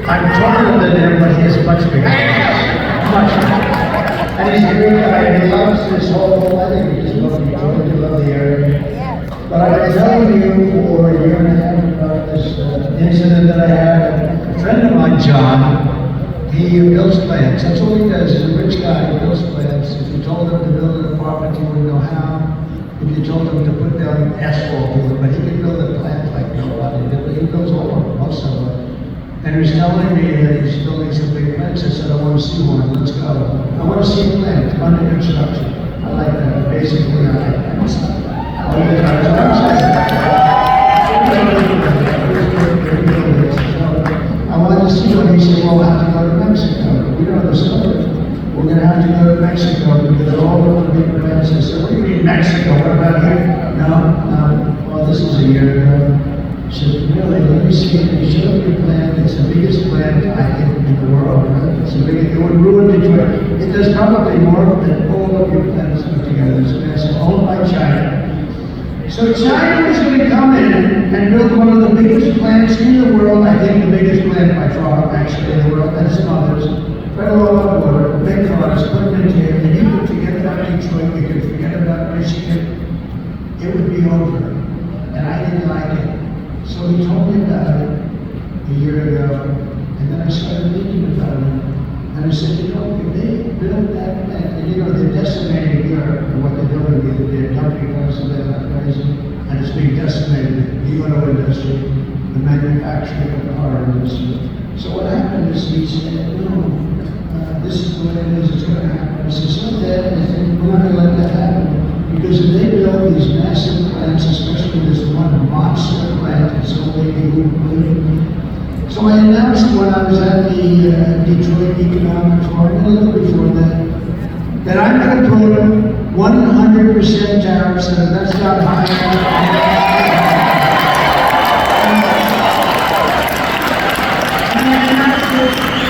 I'm taller than him, but he is much bigger. Much bigger. And he's a great guy. He loves this whole, I think he just loves Detroit, he loves the area. But I've been telling you for a year and a half about this incident that I had. A friend of mine, John, he builds plants. That's all he does. He's a rich guy. He builds plants. If you told him to build an apartment, he wouldn't know how. If you told him to put down asphalt, he would. But he could build a plant like nobody. He builds all of them, most of them. And he was telling me that he's building some big plants. I said, I want to see one. Let's go. I want to see a plant under construction. I like that. Basically, I like that. I wanted to see one. He said, well, we'll have to go to Mexico. You know the story. We're going to have to go to Mexico because all of the big plants. I said, what do you mean Mexico? What about here? No. Well, this is a year ago. She said, really, let me see it. He showed me a plant. It's the biggest plant I think in the world. Right? It's the biggest, it would ruin Detroit. It does probably more than all of your plants put together. It's massive, owned by China. So China was going to come in and build one of the biggest plants in the world. I think the biggest plant by far, actually, in the world. And some others. Right along the border, big cars, put them in here. And you could forget about Detroit. You could forget about Michigan. It would be over. And I didn't like it. So he told me about it a year ago, and then I started thinking about it. And I said, you know, if they build that plant, and you know, they're decimating Europe and what they're doing, they're dumping us and they're not crazy, and it's being decimated, the auto industry, the manufacturing of the car industry. So what happened is he said, no, this is the way it is, it's going to happen. I said, so that, I think we're not going to let that happen. Because if they build these massive plants, especially this one monster plant, it's only so I announced when I was at the Detroit Economic Forum, and a little before that I'm going to put 100% tariffs, and that's not high enough. And I announced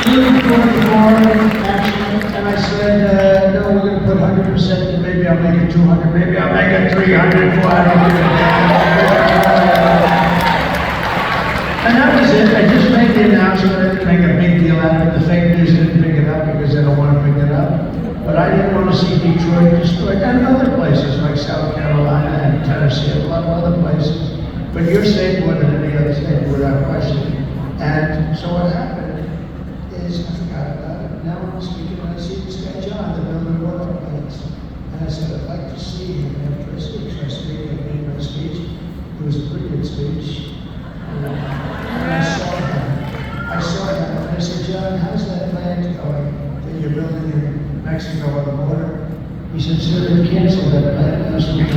it before the forum, actually, and I said, no, we're going to put 100%, and maybe I'll make it 200, maybe I'll make it 300, 400. And that was it. I just made the announcement. I didn't make a big deal out of it. The fake news didn't pick it up because they don't want to pick it up. But I didn't want to see Detroit destroyed, and other places like South Carolina and Tennessee, and a lot of other places. But your state more than any other state, without question. And so what happened is, I forgot about it. Now I'm speaking, and I see this guy John, the building water plants. And I said, I'd like to see him after a speech. I made my speech. It was a pretty good speech. And I saw Mexico on the border. He said, sir, they canceled that plan last week.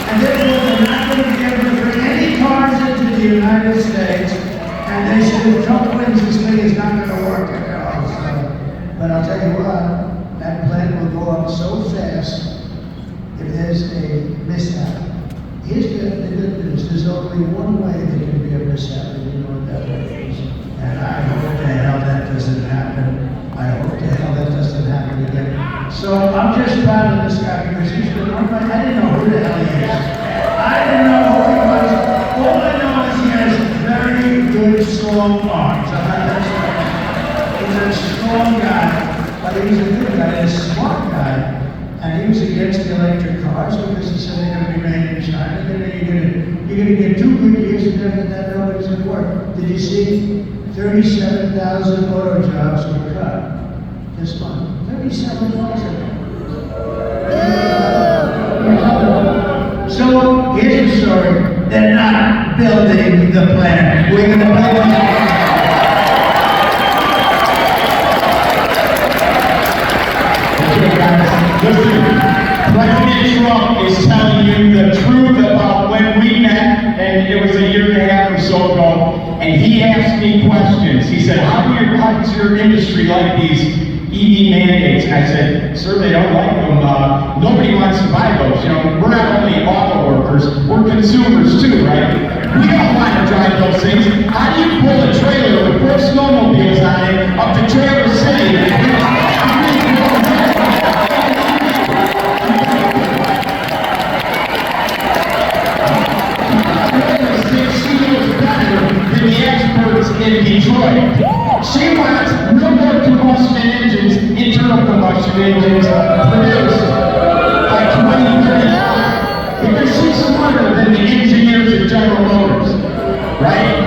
And therefore, they're not going to be able to bring any cars into the United States. And they said, if Trump wins this thing, it's not going to work at all. So, but I'll tell you what, that plan will go up so fast if there's a mishap. Here's the good news. There's only one way there can be a mishap, and you know what that way is. And I hope to hell that doesn't happen. I hope to hell that doesn't happen again. So I'm just proud of this guy because he's been on my, I didn't know who the hell he is. I didn't know who he was. All I know is he has very good, strong arms. He's a strong guy, but he's a good guy, he's a smart guy. And he was against the electric cars because he said they're going to be made in China. You're going to get 2 good years and after that nobody's going to work. Did you see 37,000 auto jobs were cut this month? 37,000. So here's the story. They're not building the plant. We're going to build it. Listen, President Trump is telling you the truth about when we met, and it was a year and a half or so ago, and he asked me questions. He said, how does your industry like these EV mandates? And I said, sir, they don't like them. Nobody wants to buy those. You know, we're not only auto workers, we're consumers too, right? We don't want to drive those things. How do you pull a trailer with 4 snowmobiles on it up to Trailer City? The experts in Detroit. She wants no more combustion engines, internal combustion engines produced by 2030 because she's smarter than the engineers at General Motors, right?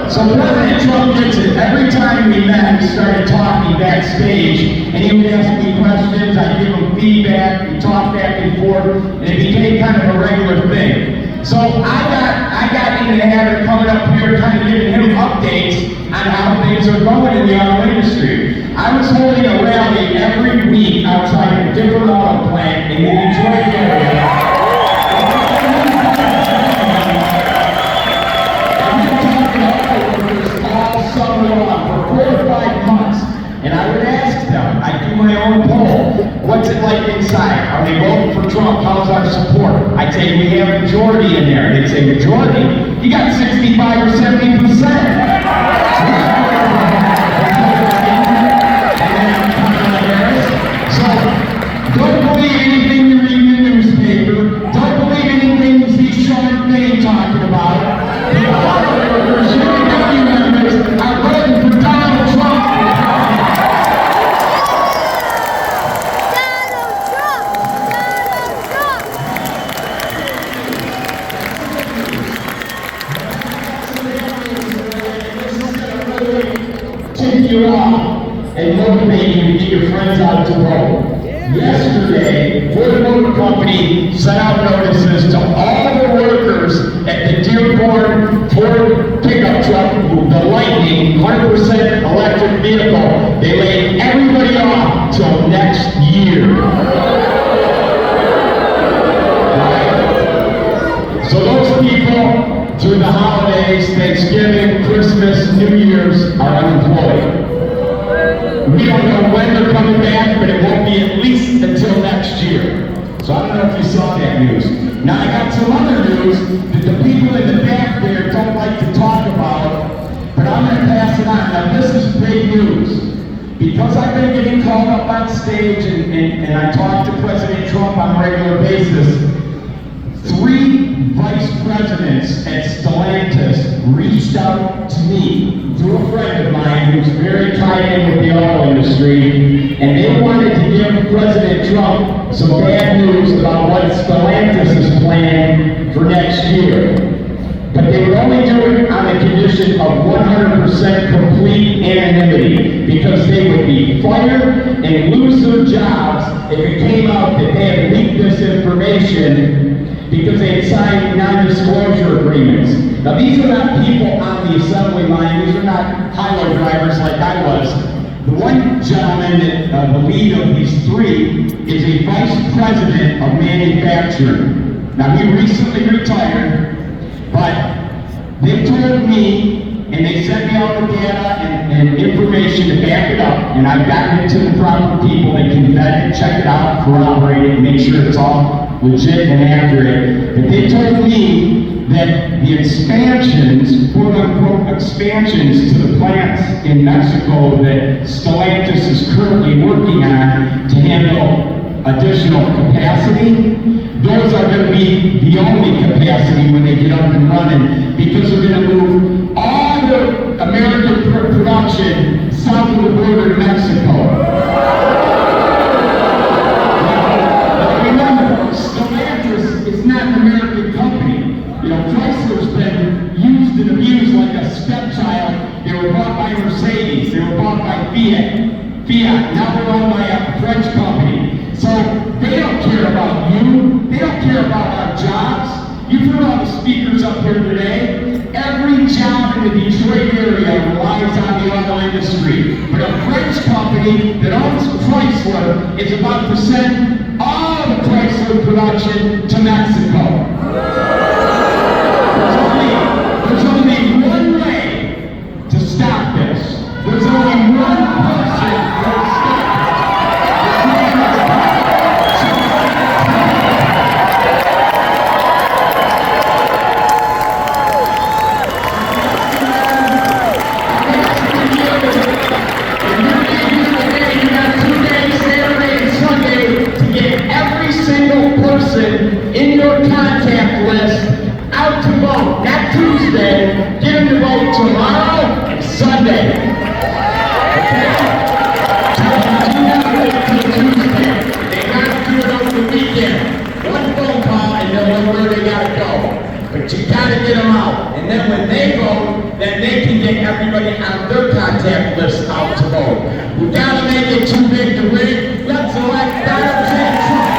So President Trump gets it. Every time we met, we started talking backstage, and he would ask me questions, I'd give him feedback, we talked back and forth, and it became kind of a regular thing. So I got into the habit of coming up here kind of giving him updates on how things are going in the auto industry. I was holding a rally every week outside a different auto plant in the Detroit area. And we were talking to auto workers all summer long for 4 or 5 months. And I would ask them, I do my own poll, what's it like inside? Are they voting for Trump? How's our support? I'd say we have a majority in there. They'd say, majority? You got 65 or 70%. So, don't believe anything you read in the newspaper. Don't believe anything you see Sean Fain talking about. The auto workers, UAW members, are voting for Donald Trump. Tip you off and motivate you to get your friends out to vote. Yesterday, Ford Motor Company sent out notices to all the workers at the Dearborn Ford pickup truck, the Lightning, 100% electric vehicle. They laid everybody off till next year. So those people, through the holidays, Thanksgiving, Christmas, New Year's, are unemployed. We don't know when they're coming back, but it won't be at least until next year. So I don't know if you saw that news. Now I got some other news that the people in the back there don't like to talk about, but I'm going to pass it on. Now this is big news. Because I've been getting called up on stage and I talk to President Trump on a regular basis, 3 vice presidents at Stellantis reached out to me, to a friend of mine who's very tied in with the auto industry, and they wanted to give President Trump some bad news about what Stellantis is planning for next year. But they would only do it on the condition of 100% complete anonymity, because they would be fired and lose their jobs if it came out that they had leaked this information because they had signed non-disclosure agreements. Now, these are not people on the assembly line. These are not highway drivers like I was. The one gentleman, that the lead of these three, is a vice president of manufacturing. Now, he recently retired, but they told me, and they sent me all the data and information to back it up, and I've gotten it to the proper people that can vet it, check it out, corroborate it, and make sure it's all legit and accurate. But they told me that the expansions, quote unquote expansions to the plants in Mexico that Stellantis is currently working on to handle additional capacity, those are going to be the only capacity when they get up and running, because they're going to move all the American production south of the border to Mexico. Now remember, Stellantis is not an American company. You know, Chrysler's been used and abused like a stepchild. They were bought by Mercedes, they were bought by Fiat, now they're owned by a French company. So they don't care about you, they don't care about our jobs. You've heard all the speakers up here today. Every job in the Detroit area relies on the auto industry. But a French company that owns Chrysler is about to send all the Chrysler production to Mexico. There's only one way to stop this. There's only one person that will stop it. In your contact list, out to vote, not Tuesday, get them to vote tomorrow and Sunday. Okay? Do not wait till Tuesday. They gotta do it over the weekend. One phone call and they'll know where they gotta go. But you gotta get them out. And then when they vote, then they can get everybody on their contact list out to vote. We gotta make it too big to win. Let's elect Donald J. Trump.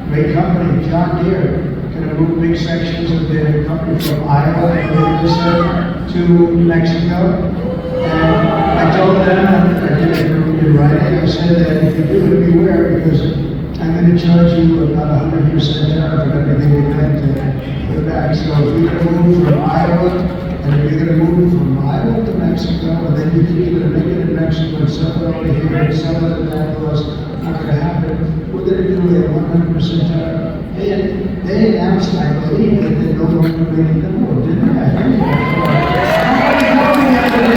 Great company, John Deere, going to move big sections of their company from Iowa to Mexico. And I told them, I did it in writing, I said that if you do it, beware, because I'm going to charge you about 100% tariff on everything we plant to the back. So if you're going to move from Iowa, and if you're going to move from Iowa to Mexico, and then you think you're going to make it in Mexico and sell it over here and sell it at that cost, not going to happen. We're going to do a 100% tariff. They announced, I believe, that they're no longer making the move, didn't they? I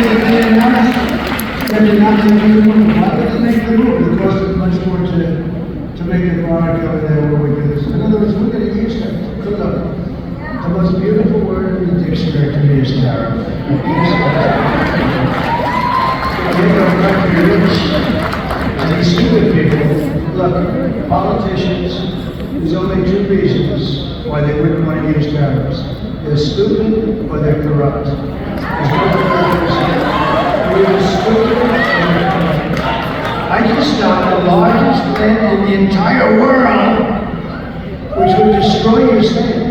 think they announced that they're not going to make the move. Why would they make the move? It costs much more to make the product over there where we do this. In other words, we're going to use them. Look up. The most beautiful word in the dictionary to me is tariff. And these stupid people, look, politicians, there's only two reasons why they wouldn't want to use tariffs. They're stupid or they're corrupt. There's no other reason. They're stupid or they're corrupt. I just stopped the largest plant in the entire world, which would destroy your state.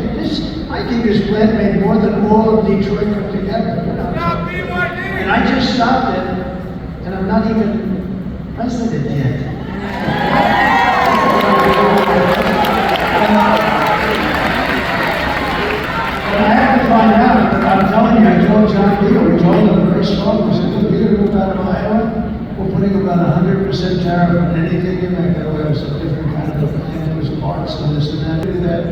I think this plant made more than all of Detroit put together. And I just stopped it, and I'm not even president yet. And I have to find out, but I'm telling you, I told John Deere, we told him very strong, we said, look, you're going to move out of Iowa, we'll put putting about 100% tariff on anything in Mexico. It was a different kind of thing. It was parts and this and that. Do that.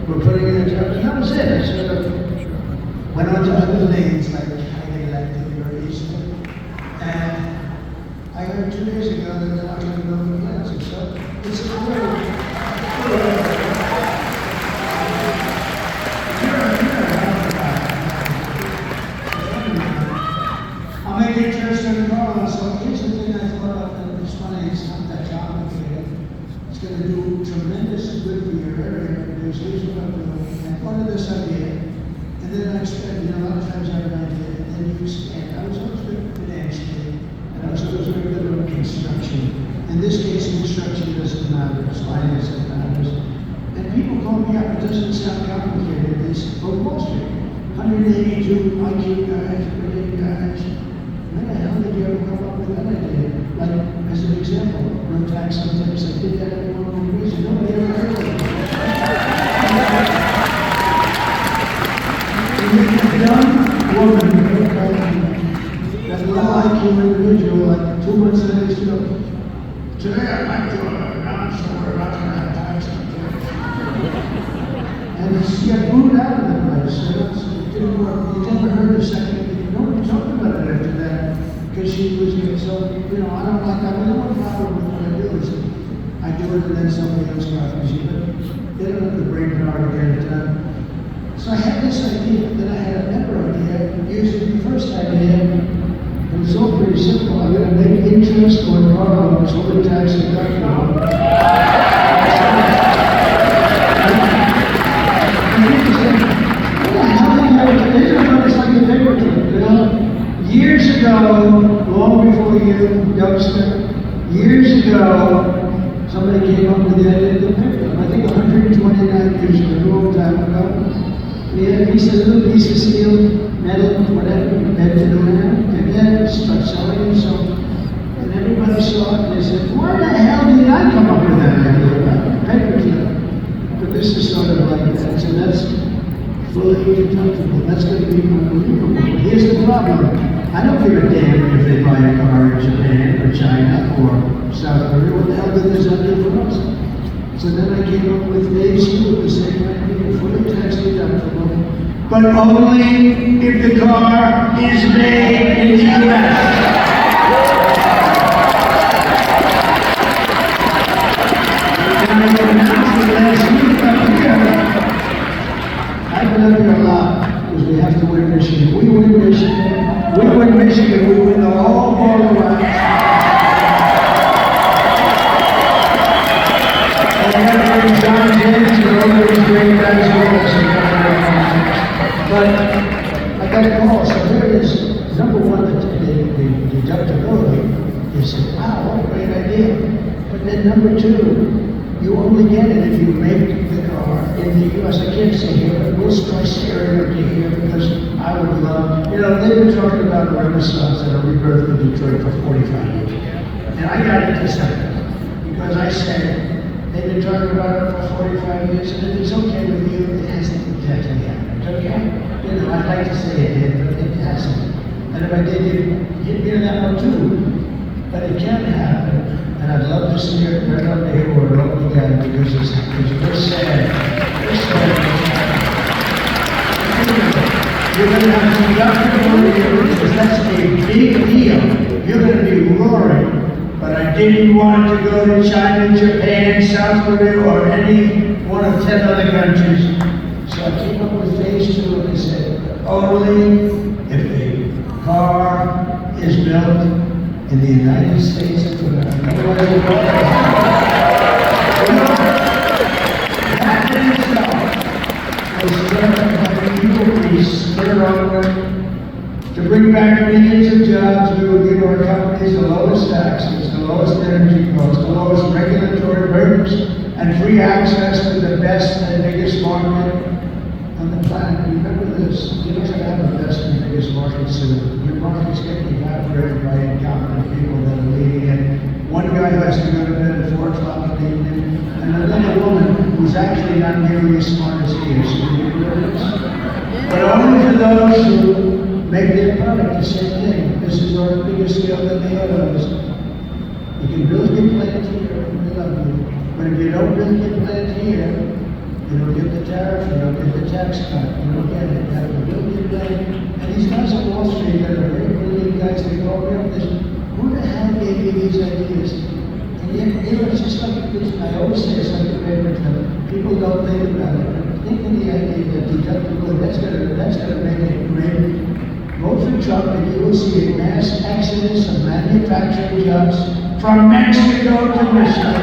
We're putting in a tariff. And that was it. I sort of went on to other things like I get elected very easily. And I heard 2 days ago that they're not going to go to Lansing. So it's a I'll make it interest in the car. So here's the thing I thought of, and it's funny, it's not that complicated. It's going to do tremendous good for your area. Here's what I'm doing. I thought of this idea, and then I spent, a lot of times I have an idea, and then you expand. I was always good financially, and I was always very good at construction. In this case, construction doesn't matter, it's finance that matters. And people call me up, it doesn't sound complicated. They say, oh, Wall Street, 182 IQ guys, brilliant guys. When the hell did you ever come up with that idea? Like, as an example, no tax on tips, I did that in one reason. Nobody ever heard of it. A young woman, that low IQ individual, like 2 months later, she goes, today I'd like to announce that we're not going to have tax on tips. And she got booed out of the place. So it didn't work. You never heard a second. Nobody talked about it after that because she was getting so, I don't like that. I don't have a problem with what I do. Is I do it and then somebody else copies you. But they don't have the brain power to get it done. So I had this idea, then I had another idea using the first idea. It was all pretty simple. I'm going to make interest on car loans fully tax deductible. It's like a figurative, Years ago, long before you, youngster, years ago, somebody came up with the idea of the paper. I think 129 years ago, a long time ago. He had a piece of little piece of steel, metal, whatever, bent it around, and then start selling it. So, and everybody saw it and they said, why the hell did I come up with that idea about paper clip? But this is sort of like that. So that's fully deductible. That's going to be unbelievable. But here's the problem. I don't give a damn if they buy a car in Japan or China or South Korea. What the hell did this have to do for us? So then I came up with Dave's School, the same idea, fully tax deductible, but only if the car is made in the U.S. And I announced it last week up here. I've been up here a lot because we have to win Michigan. We win Michigan. We win Michigan. We win the whole board of rights. And John James and all those great guys but I got a call. So here it is. Number one, the deductibility. You say, wow, what a great idea. But then number two, you only get it if you make the car in the U.S. I can't say here, but we'll try steering up to here because I would love, they've been talking about a renaissance and a rebirth of Detroit for 45 years. And I got it this time because I said, they've been talking about it for 45 years, and if it's okay with you, it hasn't exactly happened, okay? I'd like to say it did, but it hasn't. And if I did, you'd hit me on that one too. But it can happen. And I'd love to see it right up here or it up again because it's very sad. Very sad. You're going to have to deductible because that's a big deal. You're going to be roaring. But I didn't want to go to China, Japan, South Korea, or any one of 10 other countries. So I came up with phase 2 and I said, only if the car is built in the United States of America. That in itself will spur onward to bring back millions of jobs. We will give our companies the lowest taxes, the lowest energy costs, the lowest regulatory burdens, and free access to the best and biggest market on the planet. Remember this, you're not going to have the best and biggest market soon. Your market's getting evaporated by incompetent people that are leading it. One guy who has to go to bed at 4 o'clock in the evening, and another woman who's actually not nearly as smart as he is. But only for those who make their product the same thing. This is our biggest scale that they have on this. You can build your plant here, we love you. But if you don't build your plant here, you don't get the tariff, you don't get the tax cut, you don't get it. You have to build your plant. And these guys on Wall Street that are very brilliant guys, they go around this. Who the hell gave you these ideas? And yet, you know, it's just like this. I always say it's like a paper clip. People don't think about it. Think of the idea that deductible, that's gonna make it great. Vote for Trump and you will see a mass exodus of manufacturing jobs from Mexico to Michigan.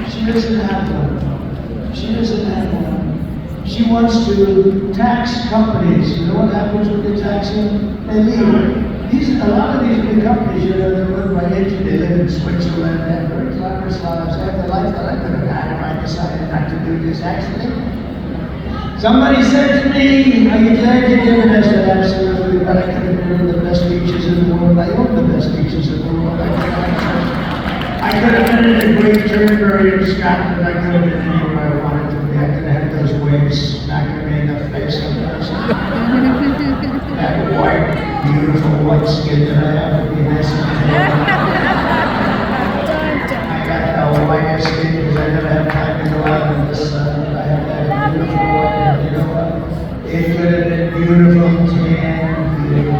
She doesn't have one. She doesn't have one. She wants to tax companies. You know what happens when they tax them? They leave. A lot of these big companies, you know, they're run by agents. They live in Switzerland. They have very glamorous lives. They have the life that I could have had if I decided not to do this, actually. Somebody said to me, are you glad you did it? I said, absolutely, but I could have been in the best beaches in the world. I own the best beaches in the world. I could have been in a great Turnberry in Scotland. I could have been anywhere I wanted to be. I could have had those waves smacking me in the face sometimes. That white, beautiful white skin that I have would be nice and tan. I got that white skin because I never had time to go out in the sun. I have that beautiful white, and you know what? It could have been beautiful tan, beautiful.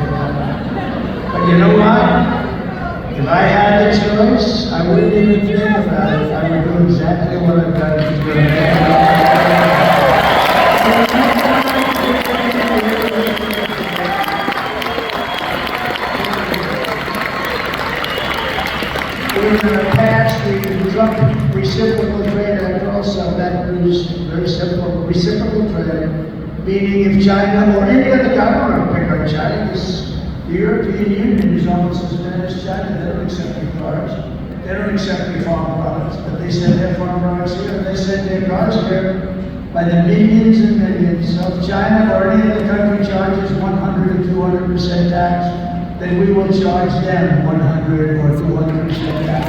But you know what? If I had the choice, I wouldn't even think about it. I would do exactly what I've done. In the past, we dropped reciprocal trade act also. That was very simple. Reciprocal trade, meaning if China or any other government pick on China, because the European Union is almost as bad as China. They don't accept your cars. They don't accept your farm products, but they send their farm products here. They send their cars here by the millions and millions. So if China or any other country charges 100 or 200% tax, then we will charge them 100 or 200% tax.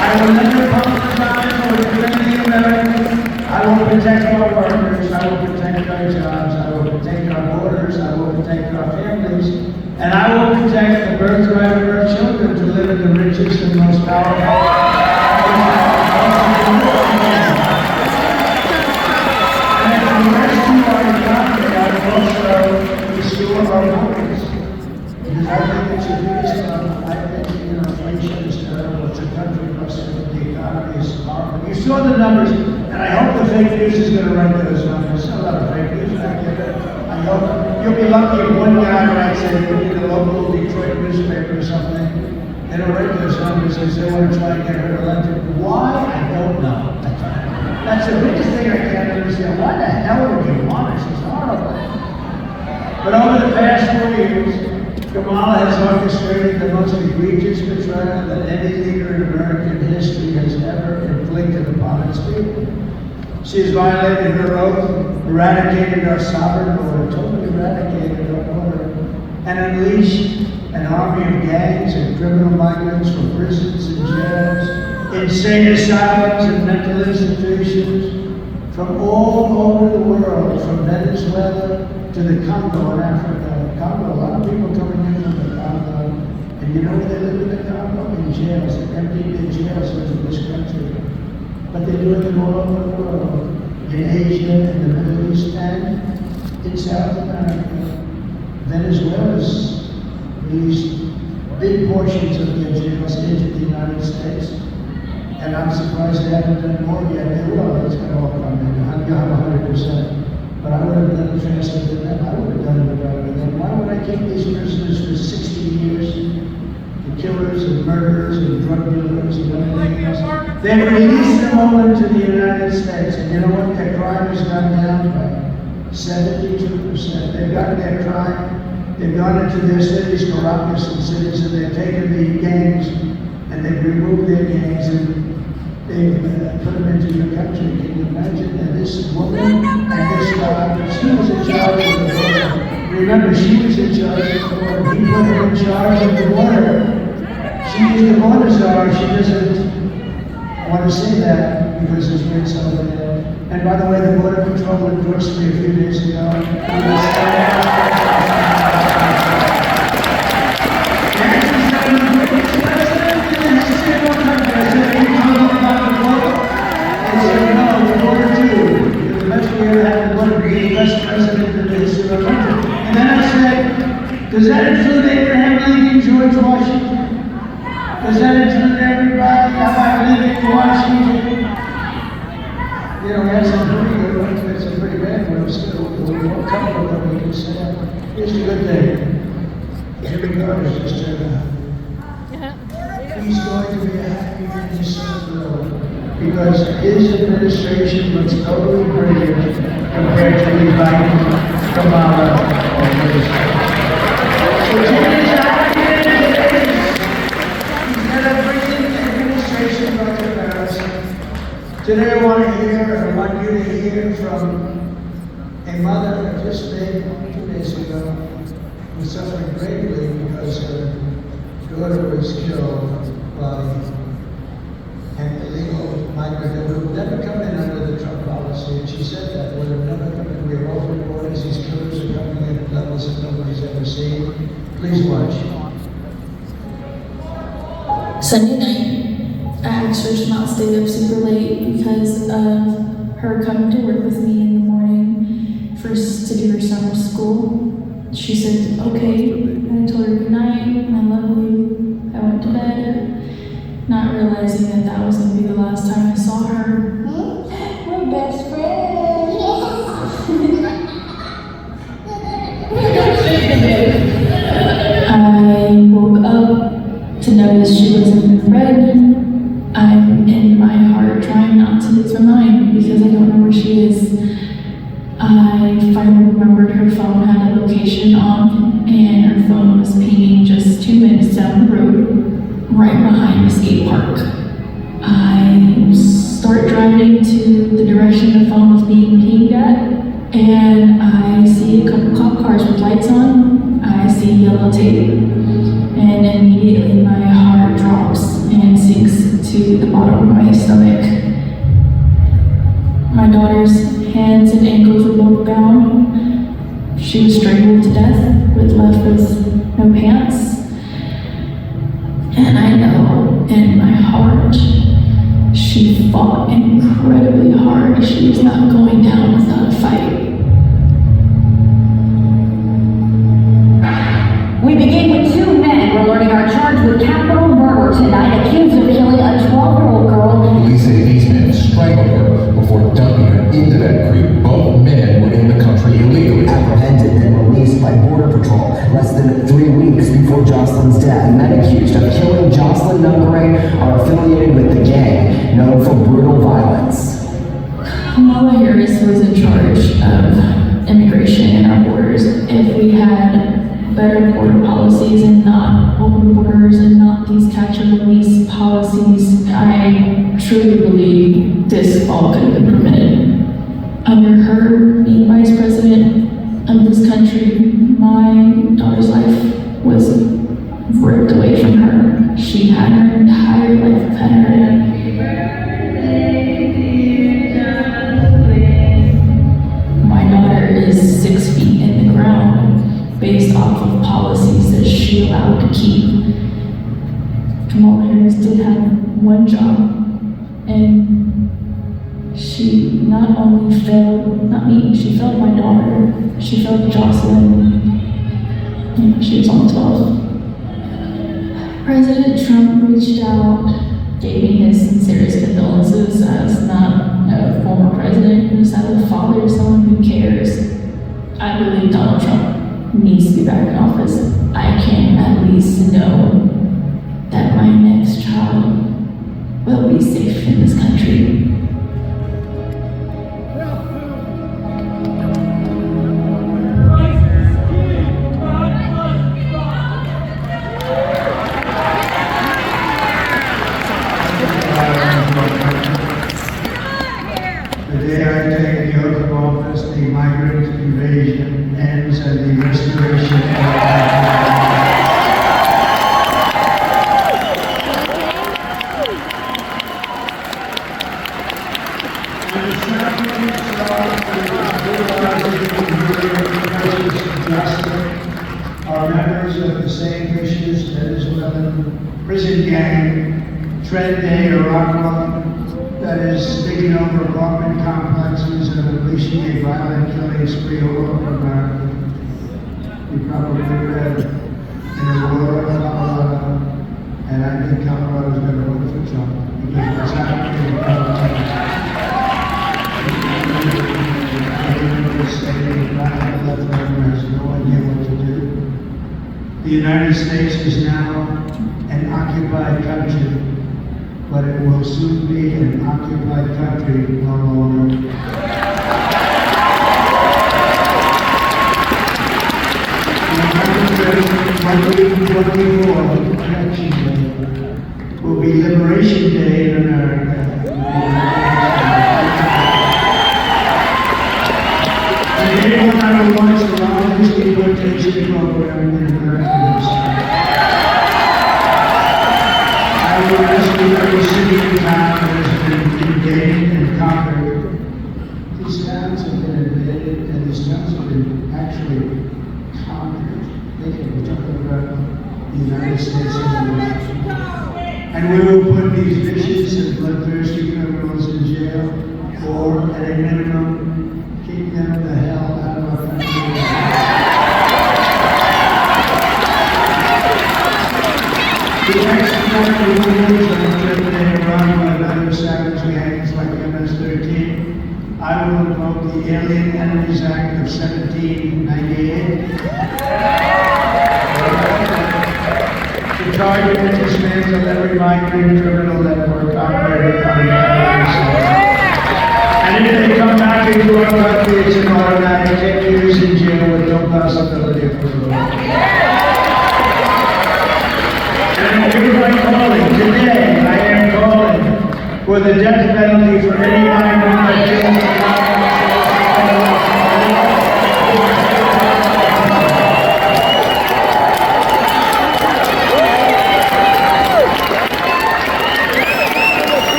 I will never compromise or defend the Americans. I will protect our workers. I will protect our jobs. I will protect our borders. I will protect our families. And I will protect the birthright of our children to live in the richest and most powerful. And the rescue our economy, I will also restore our borders. Because I think it's the biggest problem. I think, you know, inflation is terrible. It's a country busted. The economy is horrible. You saw the numbers, and I hope the fake news is going to write those numbers. There's a lot of fake news back there. I hope you'll be lucky if one guy writes it in the local Detroit newspaper or something. They don't write those numbers because they want to try and get her elected. Why? I don't know. That's the biggest thing I can't understand. Why the hell would you want her? She's horrible. But over the past 4 years, Kamala has orchestrated the most egregious betrayal that any leader in American history has ever inflicted upon its people. She has violated her oath, eradicated our sovereign border, totally eradicated our border, and unleashed an army of gangs and criminal migrants from prisons and jails, insane asylums and mental institutions, from all over the world, from Venezuela to the Congo in Africa. Congo, a lot of people coming in from the Congo, and you know where they live in the Congo? In jails. They emptied their jails into this country. But they're doing it all over the world, in Asia, in the Middle East, and in South America. Venezuela's released big portions of their jails into the United States, and I'm surprised they haven't done more yet. They will. It's going to all come in. I'm 100%. But I would have done it faster than them. I would have done it better than them. Why would I keep these prisoners for 60 years? The killers and murderers and drug dealers and everything else. They released them all into the United States. And you know what? Their crime has gone down by 72%. They've gotten their crime. They've gone into their cities, Caracas and cities, and they've taken the gangs and they've removed their gangs and they've put them into your country. Can you imagine? And this woman and this guy, she was in charge of the border, Remember, she was in charge of the border. He put her in charge of the border. She is the border czar. She doesn't want to say that because there's been some of that. And by the way, the Border Patrol endorsed me a few days ago. Does that include Abraham Lincoln, George Washington? Does that include everybody? How about Lincoln, Washington? You know, we had some pretty good ones, we had some pretty bad ones too. We won't cover them, we can say. Here's the good thing. Jimmy Carter's just turned out. He's going to be a happy man, his son will. Because his administration looks totally brilliant compared to the Biden, Kamala, or Minister. So Jimmy's happy man. He's got a brilliant administration like embarrassing. Today I want you to hear from a mother of this baby 2 days ago who was suffering greatly because her daughter was killed by an illegal migrant that would never come in under the Trump policy. And she said that would have never come in. We have open borders, these killers are coming in at levels that nobody's ever seen. Please watch. Sunday night, I asked her to not stay up super late because of her coming to work with me in the morning first to do her summer school. She said, okay. I told her good night, I love you. I went to bed, not realizing that that was going to be the last time I saw her. We're best friends. I woke up to notice she wasn't in bed. I'm in my heart trying not to lose my mind because I don't know where she is. I finally remembered her phone had a location on, and her phone was pinging just 2 minutes down the road, right behind the skate park. I start driving to the direction the phone was being pinged at, and I see a couple cop cars with lights on. I see yellow tape, and immediately my heart drops and sinks to the bottom of my stomach. My daughter's hands and ankles were both bound. She was strangled to death, left with no pants. And I know in my heart, she fought incredibly hard. She was not going down without a fight. We begin with 2 men. We're learning are charged with capital murder tonight, accused of killing a 12-year-old girl. Police say these men strangled her before dumping her into that creek. Both men were in the country illegally. Apprehended and released by Border Patrol less than 3 weeks before Jocelyn's death. Men accused of killing Jocelyn Nungray are affiliated with the gang, known for brutal violence. Kamala Harris was in charge of immigration and our borders. If we had better border policies and not open borders and not these catch and release policies, I truly believe this all could have been prevented. Under her being vice president of this country, my daughter's life was ripped away from her. She had her entire life ahead of her. My daughter is 6 feet in the ground based off of policies that she allowed to keep. Kamala Harris did have one job, and she not only failed, not me, she failed my daughter, she failed Jocelyn. She was almost 12. President Trump reached out, gave me his sincerest condolences as not a former president, but as a father of someone who cares. I believe Donald Trump needs to be back in office. I can at least know that my next child will be safe in this country. The day I take the oath of office, the migrant invasion ends and the prison gang, Trend Day or Aqua, that is taking over apartment complexes and unleashing a violent killing spree all over America. You probably read in Aurora, Colorado, and I think Colorado's going to vote for Trump because what's happening in Colorado. The United States is now an occupied country, but it will soon be an occupied country no longer. November 24th, Election Day, will be Liberation Day in America. Today, when I will launch the largest deportation program in American history. I will rescue every city and town that has been invaded and conquered. These towns have been invaded and these towns have been actually conquered. We're talking about the United States of America. And we will put these vicious and bloodthirsty criminals in jail, or at a minimum, keep them the hell out of our country. The next 41 years on Trend Day around by other savage gangs like MS-13, I will invoke the Alien Enemies Act of 1798 to target and dismantle every migrant criminal network operating on the American. And if they come back into our country, it's an automatic 10 years in jail with no possibility of parole. And everybody calling, today I am calling for the death penalty for any migrant that kills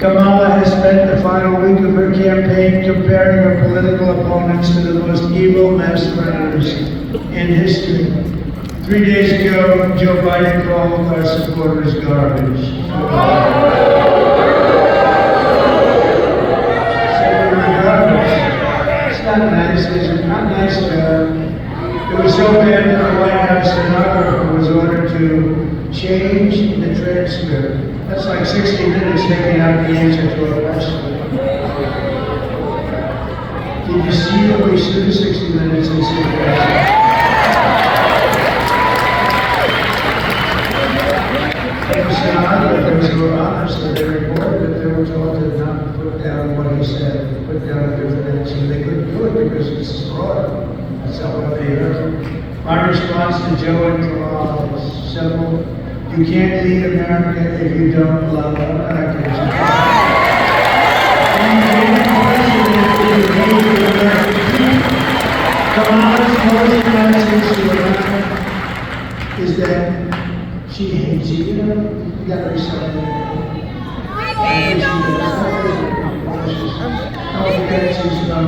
Kamala has spent the final week of her campaign comparing her political opponents to the most evil mass murderers in history. 3 days ago, Joe Biden called our supporters garbage. Said we were garbage. It's not nice, is it? Not nice to her. It was so bad that the White House stenographer was ordered to change the transcript. That's like 60 minutes taking out the answer to a question. Did you see that we stood 60 minutes and see the question? The stenographers were honest that they reported that they were told to not put down what he said, put down different answers. They couldn't do it because it's fraud. That's not what they heard. My response to Joe and Kamala is simple. You can't lead America if you don't love Americans. Kamala's most message to America is that she hates you. You know, you gotta respect it. Don't forget she's from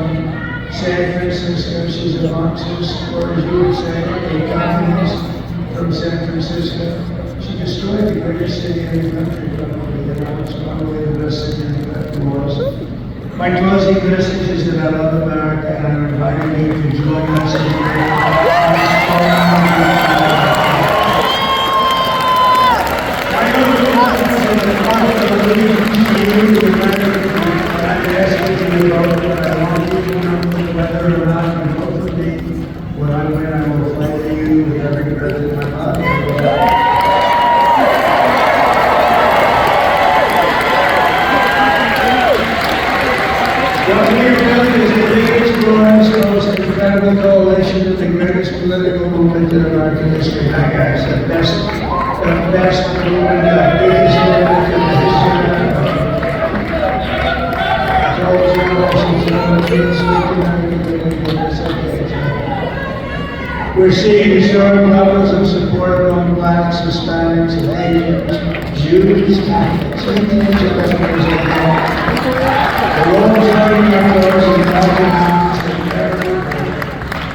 San Francisco. She's a Marxist, or as you would say, a communist from San Francisco. She destroyed the greatest city in the country, probably. It's probably the best city in the country was. My closing message is that I love America and I'm inviting you to join us in I'm asking you to vote, but I want you to know whether or not you vote for me. When I win, I will fight for you with every breath in my body. What we are building is the biggest, broadest, most incredible coalition of the greatest political movement in American history. That guy's the best movement, the biggest movement in the history of America. George Washington, We're seeing historic levels of support among blacks, Hispanics, and Asians, Jews, Catholics, Indians, and refugees of the world is opening up doors in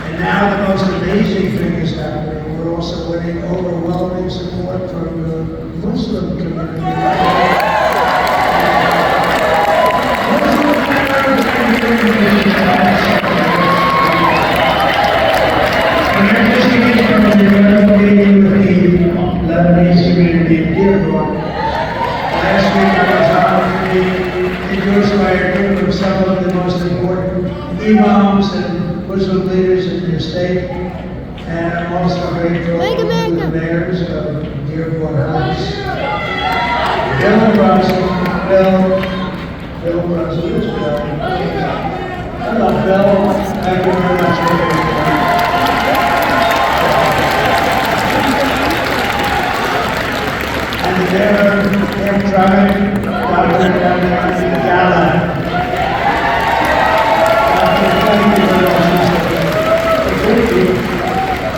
and now the most amazing thing is happening. We're also winning overwhelming support from the Muslim community. Lebanese community in Dearborn. Last week I was honored to be endorsed by a group of some of the most important imams and Muslim leaders in the state. And I'm also grateful to the mayors of Dearborn Heights. Bill Brunson. Hello, Bill. Thank you very much for being here. They're trying, Dr. Gala.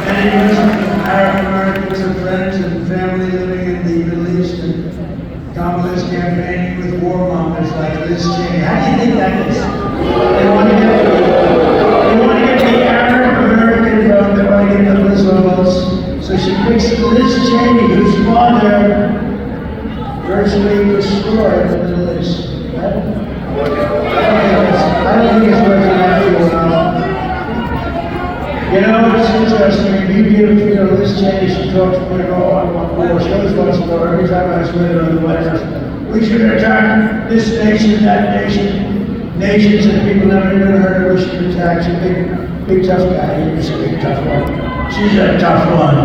Many Muslim Arab Americans and friends and family living in the Middle East and Kamala's campaigning with warmongers like Liz Cheney. How do you think that is? They want to get the Arab American vote, they want to get the Muslim votes. So she picks Liz Cheney, whose father virtually destroyed the Middle East. I don't think it's working out for you. You know, it's interesting. You give Liz Cheney, she talks about it all on war. She always wants more. Every time I swear it on the White House, we should attack this nation, that nation, nations that people never even heard of. We should attack. She's a big tough guy. He's a big tough one. She's a tough one.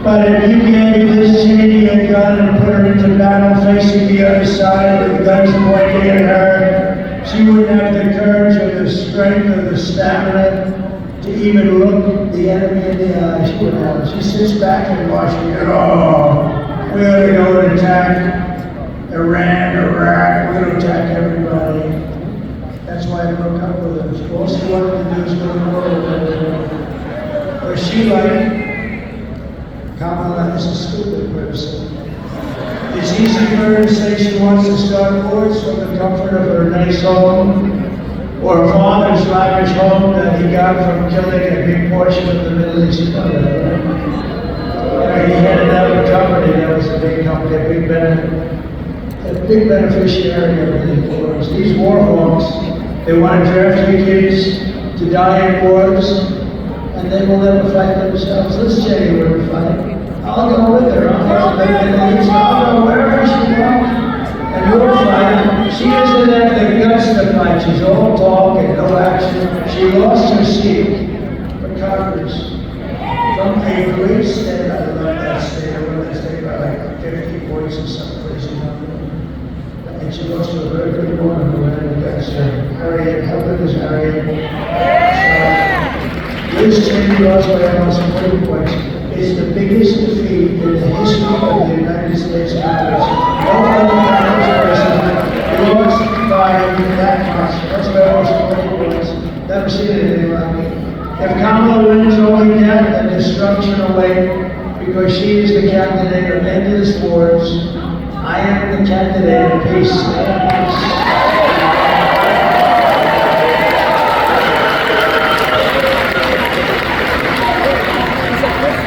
But if you gave Liz Cheney a gun and put her into battle facing the other side with the guns pointing at her, she wouldn't have the courage or the strength or the stamina to even look the enemy in the eye. She wouldn't have it. She sits back and watches it. Oh, we ought to go and attack Iran, Iraq. We're going to attack everybody. That's why I broke up with her. All she wanted to do is go to war with her. But she like Kamala is a stupid person. It's easy for her to say she wants to start wars from the comfort of her nice home or her father's lavish home that he got from killing a big portion of the Middle East. He headed out a company that was a big company, a big beneficiary of the wars. These war hawks, they want to draft your kids to die in wars, and they will never fight themselves. Liz Cheney will fight. I'll go with her. I'll go wherever she wants. And we'll fight. She doesn't have the guts to fight. She's all talk and no action. She lost her seat for Congress from a great state. I love that state. I won that state by like 50 points or some crazy number. And she lost to a very good woman who ran against her. Harriet. How good is Harriet? Liz Cheney lost by almost 40 points. It's the biggest defeat in the history of the United States Congress. No other Congress president lost by that much. That's by almost 40 points. Never seen anything like it. If Kamala wins, only death and destruction await, because she is the candidate of endless wars. I am the candidate of peace.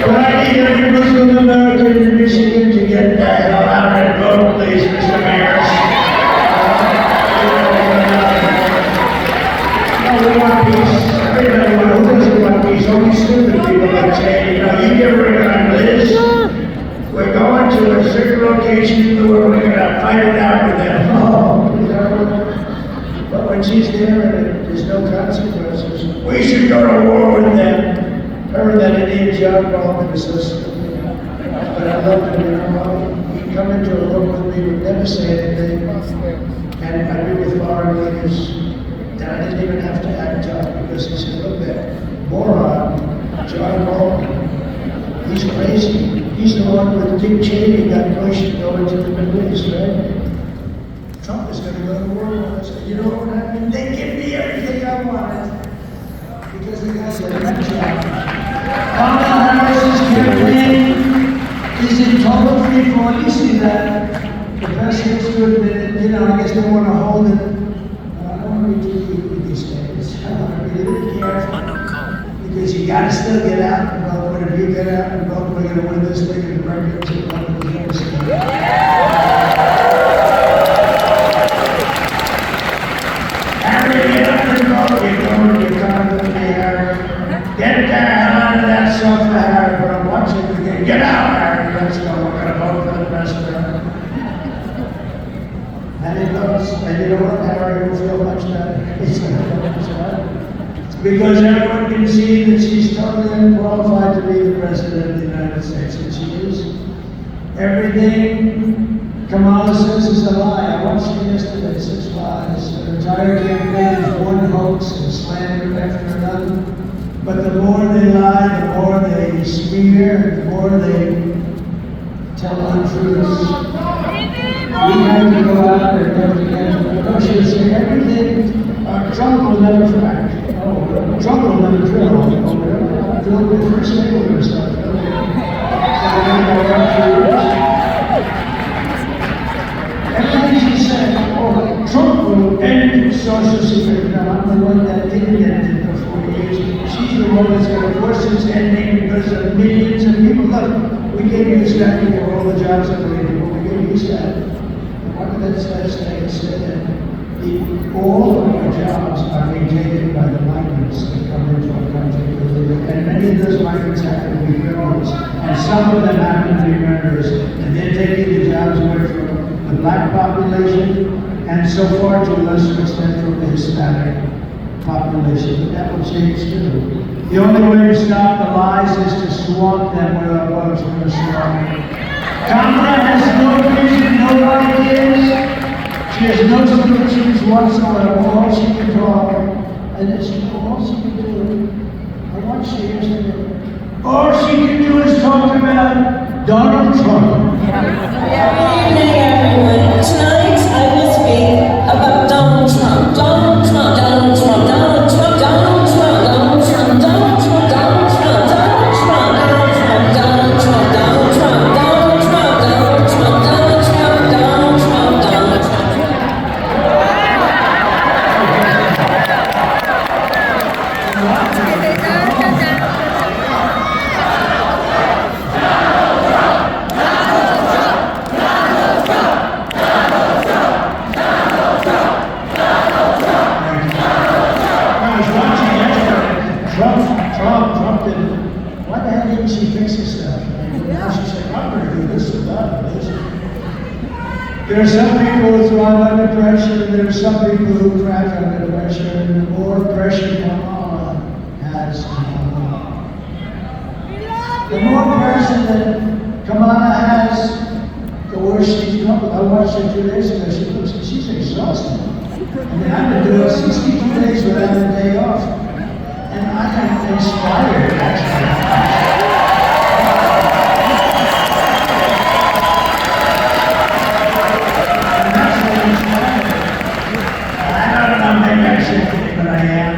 But I need every Muslim American in Michigan to get the hell out and vote, please, Mr. Mayor. No, we want peace. Everybody who doesn't want peace, only stupid people like Cheney. You get rid of Liz. We're going to a certain location in the world, we're going to fight it out with them. Oh, but when she's there and there's no consequences, we should go to war with them. Remember that Indian John Paul was listening to me. But I loved him, you know. He'd come into a room with me, would never say anything. And I'd be with foreign leaders, and I didn't even have to act tough because he said, look, that moron, John Paul, he's crazy. He's the one with Dick Cheney got pushed to go into the Middle East, right? Trump is going to go to war with us. I said, you know what happened? They give me everything I wanted because the guy said, Kamala Harris's campaign is in total free fall. You see that? The president stood admit it. I guess they want to hold it. I don't want to be too deep with these statements. I want to be a little careful. Because you got to still get out and vote. But if you get out and vote, we're going to win this thing and break it to Harry, get up and vote. You're coming with me, Harry. Get the hell out of that sofa, Harry. But I'm watching the game. Get out, Harry. Let's go. We're going to vote for the president. And he votes. And you know what? Harry will feel much better. He's going to feel much better. Because everyone can see that she's totally unqualified to be the president of the United States, and she is. Everything Kamala says is a lie. I watched her yesterday, 6 lies. Her entire campaign is one hoax and slander after another. But the more they lie, the more they smear, the more they tell untruths. We have to go out there and go together. She would say everything. Trump will never frack. Trump will never drill. Drill the first thing or stuff. Everything she said, Trump will end Social Security. Now, I'm the one that didn't end it for 4 years. She's the one that's going to force its ending because of millions of people. Look, we gave you a study for all the jobs that we did. We gave you a study. What did that study say? That all of our jobs are being taken by the migrants that come into our country. And many of those migrants happen to be criminals. And some of them happen to be murderers. And they're taking the jobs away from the black population and so far to a lesser extent from the Hispanic population. But that will change too. The only way to stop the lies is to swamp them with our votes from the swamp. Kamala has no vision, no ideas. She has no solutions whatsoever. All she can talk, and it's all she can do. I want she is to do. All she can do is talk about Donald Trump. Good evening, everyone. Tonight I will speak about Donald Trump. Donald Trump. Donald Trump. Donald Trump. Donald Trump. Donald Trump. Donald Trump. Donald Trump. Donald Trump. Donald Trump. Donald Trump. Donald Trump. Donald Trump. Donald Trump. Donald Trump. Donald Trump. Donald Trump. Trump didn't. Why the hell didn't she fix this stuff? And now she said, I'm going to do this or that or this. There are some people who thrive under pressure, and there are some people who crack under pressure, and the more pressure Kamala has, the more pressure that Kamala has, the worse she's troubled. I watched her 2 days ago. She's exhausted. I mean, I've been doing 62 days without a day off. And I am inspired, actually. And that's what inspired. I don't know, maybe I shouldn't, but I am.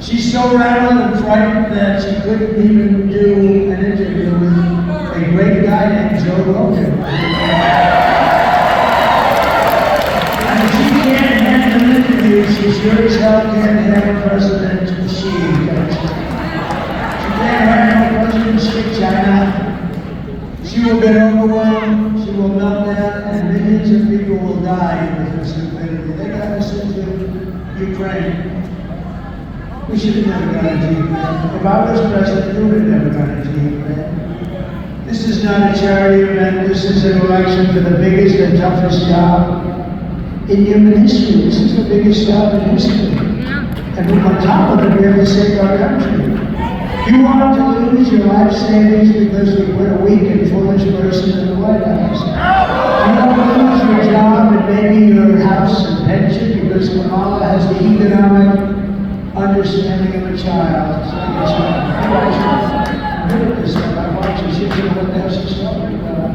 She's so rattled and frightened that she couldn't even do an interview with a great guy named Joe Rogan. And she can't handle interviews. She sure as hell can't handle President Xi. She can't handle President Xi China. She will get overwhelmed, she will melt down, and millions of people will die in the first invasion. They got us into Ukraine. We should have never gone into Ukraine. If I was president, we would have never gone into Ukraine. This is not a charity event. This is an election for the biggest and toughest job in human history. This is the biggest job in history. And on top of it, we have to save our country. You want to lose your life savings because we put a weak and foolish person in the White House. You want to lose your job and maybe your house and pension because Kamala has the economic understanding of a child. I watch her. She's the one that she's talking about.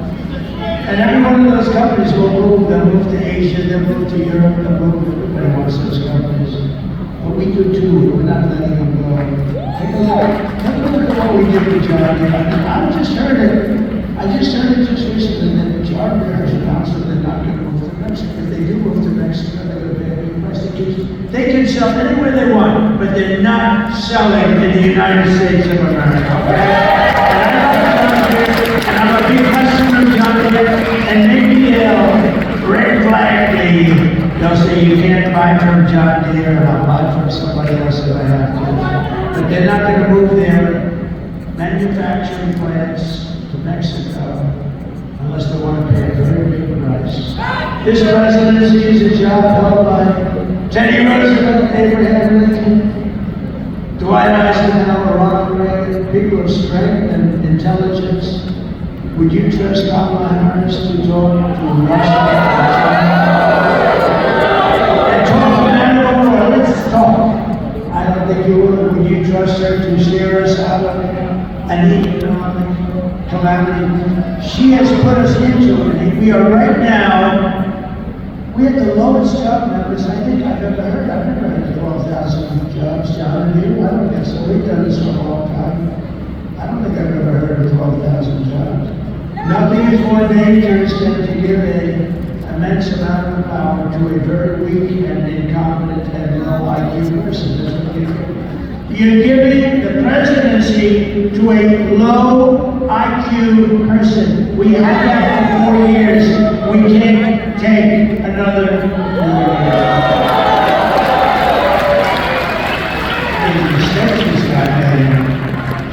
And every one of those companies will move. They'll move to Asia, they'll move to Europe, they'll move to everybody wants those companies. But we do too. We're not letting them go. Take a look at what we give to John Deere. I just heard it just recently that John Deere has announced that they're not going to move to Mexico. If they do move to Mexico, they're going to pay a big price. They can sell anywhere they want, but they're not selling in the United States of America. And I'm a big customer of John Deere, and maybe they'll red flag me. They'll say you can't buy from John Deere, and I'll buy from somebody else if I have to. But they're not going to move their manufacturing plants to Mexico unless they want to pay a very big price. This presidency is a job held by Teddy Roosevelt, Abraham Lincoln, Dwight Eisenhower, Ronald Reagan, people of strength and intelligence. Would you trust Kamala Harris to talk to Russia? Let's talk. I don't think you would. Would you trust her to steer us out of an economic calamity? She has put us into it. We are right now, we have the lowest job numbers I think I've ever heard. I've never had 12,000 jobs, John, and you? I don't think so. We've done this for a long time. I don't think I've ever heard of 12,000 jobs. Nothing is more dangerous than to give an immense amount of power to a very weak and incompetent and low IQ person. That's what you do. You're giving the presidency to a low IQ person. We had that for 4 years. We can't take another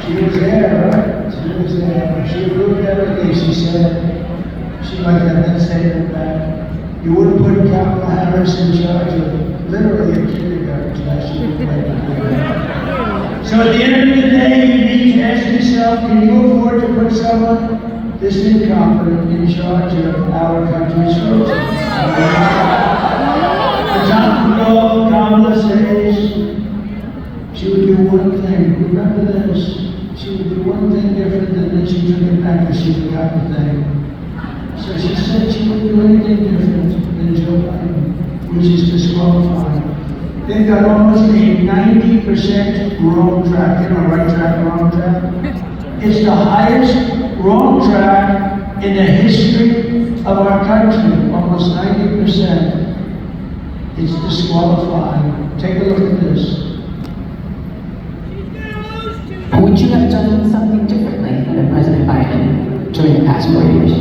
She was there, right? She was there. She approved everything she said. She might have that statement back. You wouldn't put Kamala Harris in charge of literally a kindergarten class. So at the end of the day, you need to ask yourself, can you afford to put someone this incompetent in charge of our country's future? On top of all, Kamala says she would do one thing. Remember this. She would do one thing different, and then she took it back because she forgot the thing. So she said she wouldn't do anything different than Joe Biden, which is disqualified. They've got almost a 90% wrong track. You know, right track, wrong track. It's the highest wrong track in the history of our country, almost 90%. It's disqualified. Take a look at this. Would you have done something differently than President Biden during the past 4 years?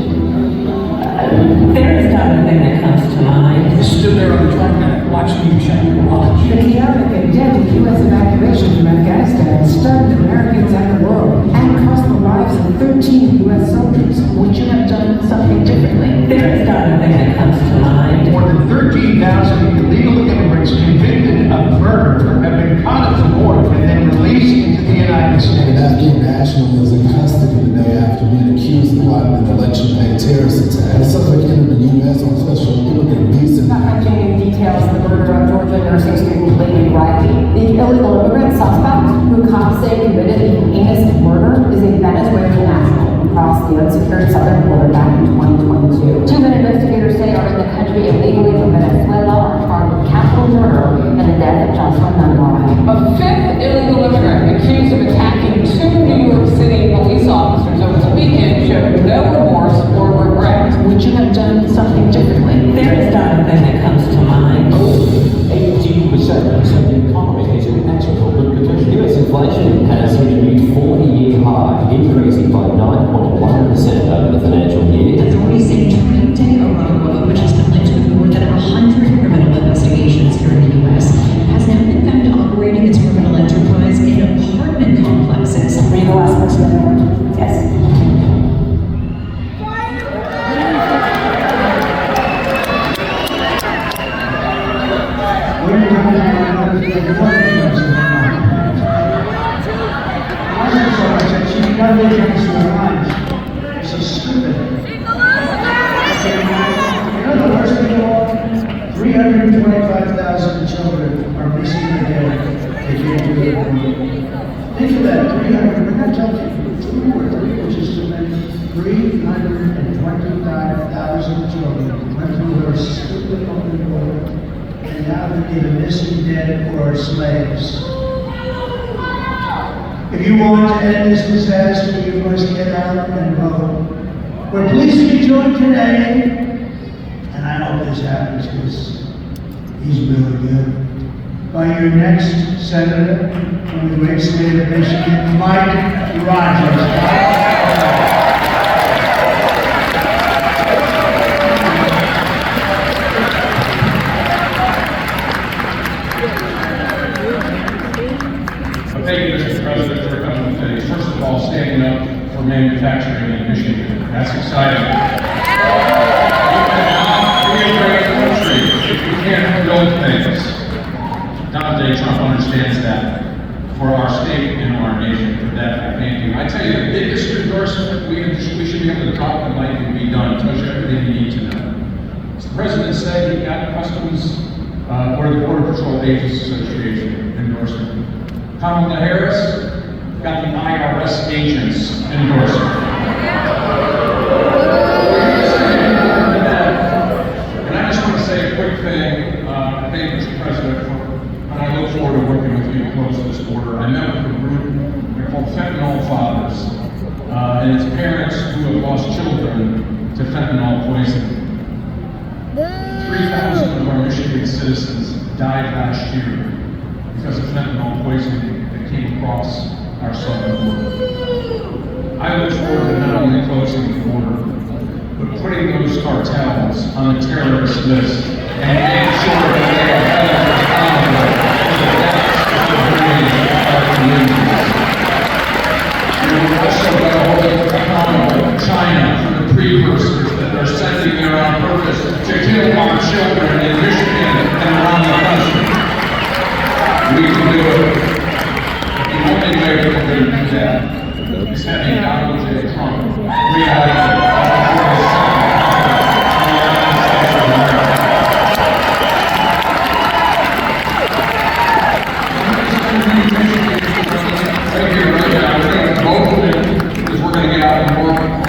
There is not a thing that comes to mind. I stood there on the tarmac watching you check your watch. The chaotic and deadly U.S. evacuation from Afghanistan stunned Americans and the world and cost the lives of 13 U.S. soldiers. Would you have done something differently? There is not a thing that comes to mind. More than 13,000 illegal immigrants convicted of murder have been caught at the border and then released into the United States. An Afghan national is in custody today after being accused of plotting an election-night terrorist attack. The subject entered the U.S. on special immigrant visa. Not mentioning details of the murder of Georgia nursing student Lady Riley. The illegal immigrant suspect, who cops say committed the heinous murder, is a Venezuelan national who crossed the unsecured southern border back in 2022. Two men investigators say are in the country illegally from Venezuela are charged with capital murder and the death of Jocelyn Nungaray. A fifth illegal immigrant accused of attacking 2 New York City police officers over the weekend showed no remorse or regret. Would you have done something differently? There is not a thing that comes to mind. 18% of the economy is in export position. US inflation has hit a new 40-year high, increasing by 9.1% over the financial year. Authorities say turning day Arroyo, which has been linked with more than 100 criminal investigations here in the U.S., has now been found operating its criminal enterprise in apartment complexes. Were you the last person? Yes. She's stupid. You know the worst thing of all? 325,000 children are missing today. They can't do their homework. Think of that, 300, we're not talking 2 or 3, which is too many. 325,000 children went through her stupid open door, and now they're either missing, dead, or slaves. If you want to end this disaster, you must get out and vote. We're pleased to be joined today, and I hope this happens because he's really good, by your next senator from the great state of Michigan, Mike Rogers. Thank you, Mr. President, for coming today. First of all, standing up for manufacturing in Michigan. That's exciting. You cannot be a great country if you can't build things. Donald J. Trump understands that for our state and our nation. For that, I thank you. I tell you, the biggest endorsement we should be able to drop the mic and be done. It tells you everything you need to know. As the President said, he got Customs or the Border Patrol Agents Association endorsement. Kamala Harris got the IRS agents endorsement. And I just want to say a quick thing. Thank you, Mr. President, and I look forward to working with you to close this border. I met with a group, they're called Fentanyl Fathers, and it's parents who have lost children to fentanyl poisoning. 3,000 of our Michigan citizens died last year because of fentanyl poisoning that came across our southern border. I look forward to not only closing the border, but putting those cartels on the terrorist list and making sure that they are held accountable for the deaths of our communities. We're also going to hold accountable China for the precursors that they're sending there on purpose to kill our children in Michigan and around the country. We can do it. The only way we're going to do that is having Donald J. Trump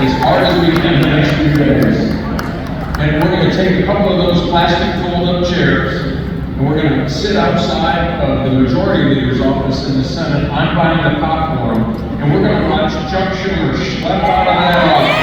as hard as we can in the next few days. And we're going to take a couple of those plastic fold-up chairs, and we're going to sit outside of the majority leader's office in the Senate. I'm buying the popcorn, and we're going to watch Chuck Schumer schlep out of that office.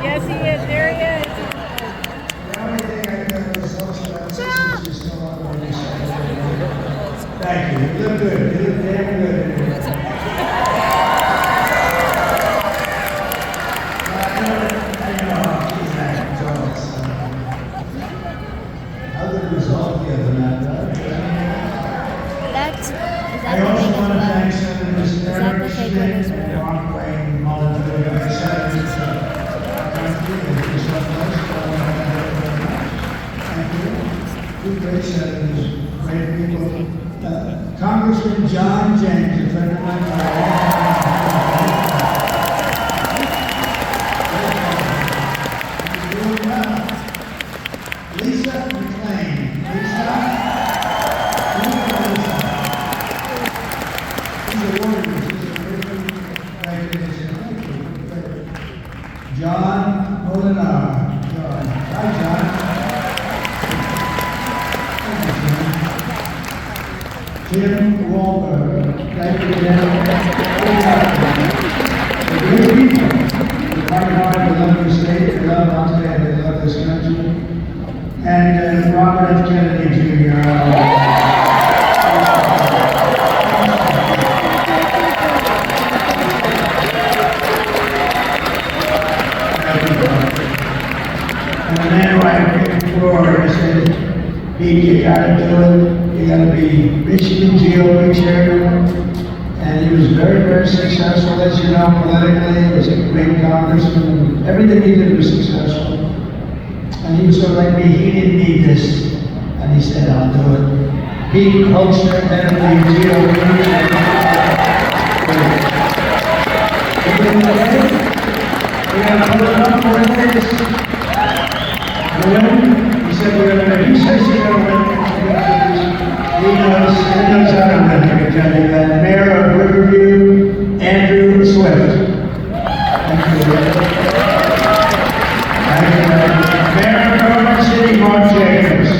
Yes, he is. There he is. The only thing I got was social is still on the list. Thank you. You look good. You look damn good. How good result the other night, I also want to thank Senators Eric Schmidt and Mark Wayne Mullen, Senators two great senators, great people. Congressman John James, a friend of mine, he's doing well. Lisa McLean. She's a warrior. John Molinar. Hi, John. Jim Wahlberg, thank you, Jim. The great people, the hard they love the state, they love Montana, they love this country. And Robert F. Kennedy Jr. And the man right before said, Pete, you gotta do it. You gotta be Michigan GOP chairman, and he was very, very successful, as you know, politically. He was a great congressman. Everything he did was successful. And he was sort of like me, he didn't need this. And he said, I'll do it. Pete Kochner, head of the GOP. We're gonna put it up for this. He said, said we're going to, he says he's going to win. He knows how to win, I can tell you that. Mayor of Riverview, Andrew Swift. Thank you. Mayor of Norman City, Mark Jacobs.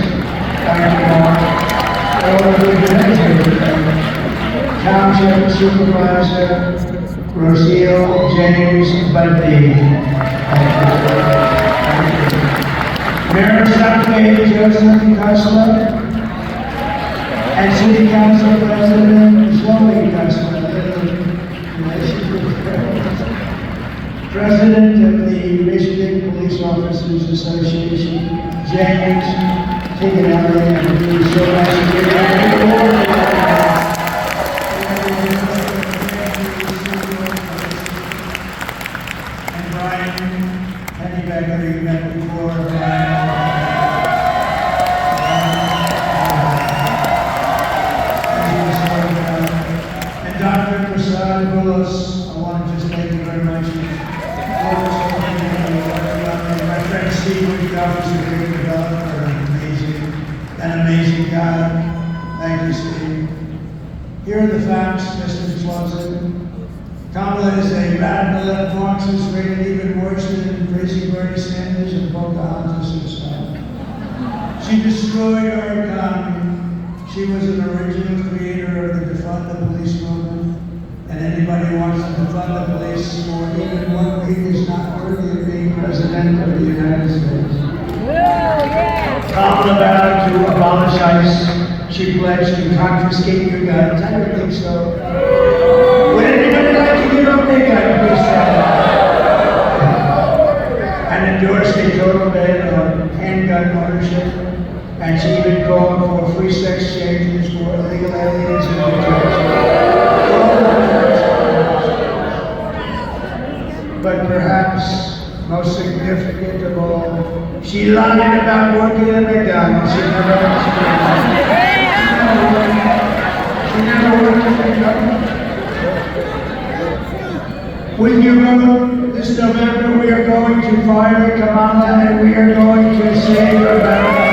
Thank you, Mark. Township Supervisor, Rocio James Bundy. Mayor of Southgate, Joseph Cussler. And City Council President, Zoe Cussler. President of the Michigan Police Officers Association, James Tiganelli, and we so much to get and Brian Pennybecker, you met before. And Dr. Prasad Bullis, I want to just thank you very much. My friend Steve Woodcock is a great developer, an amazing guy. Thank you, Steve. Here are the facts, Mr. Swanson. Kamala is a radical left Marxist, rated even worse than praising Bernie Sanders and Pocahontas herself. She destroyed our economy. She was an original creator of the defund the police movement. And anybody who wants to defund the police for even 1 week is not worthy of being president of the United States. Kamala vowed to abolish ICE. She pledged to confiscate your guns. I don't think so. Would anybody like to give up their gun, please try and endorsed a total ban on handgun ownership. And she even called for free sex changes for illegal aliens and but perhaps most significant of all, she lied about working at McDonald's. She never worked at McDonald's. With your vote this November, we are going to fire Kamala and we are going to save America.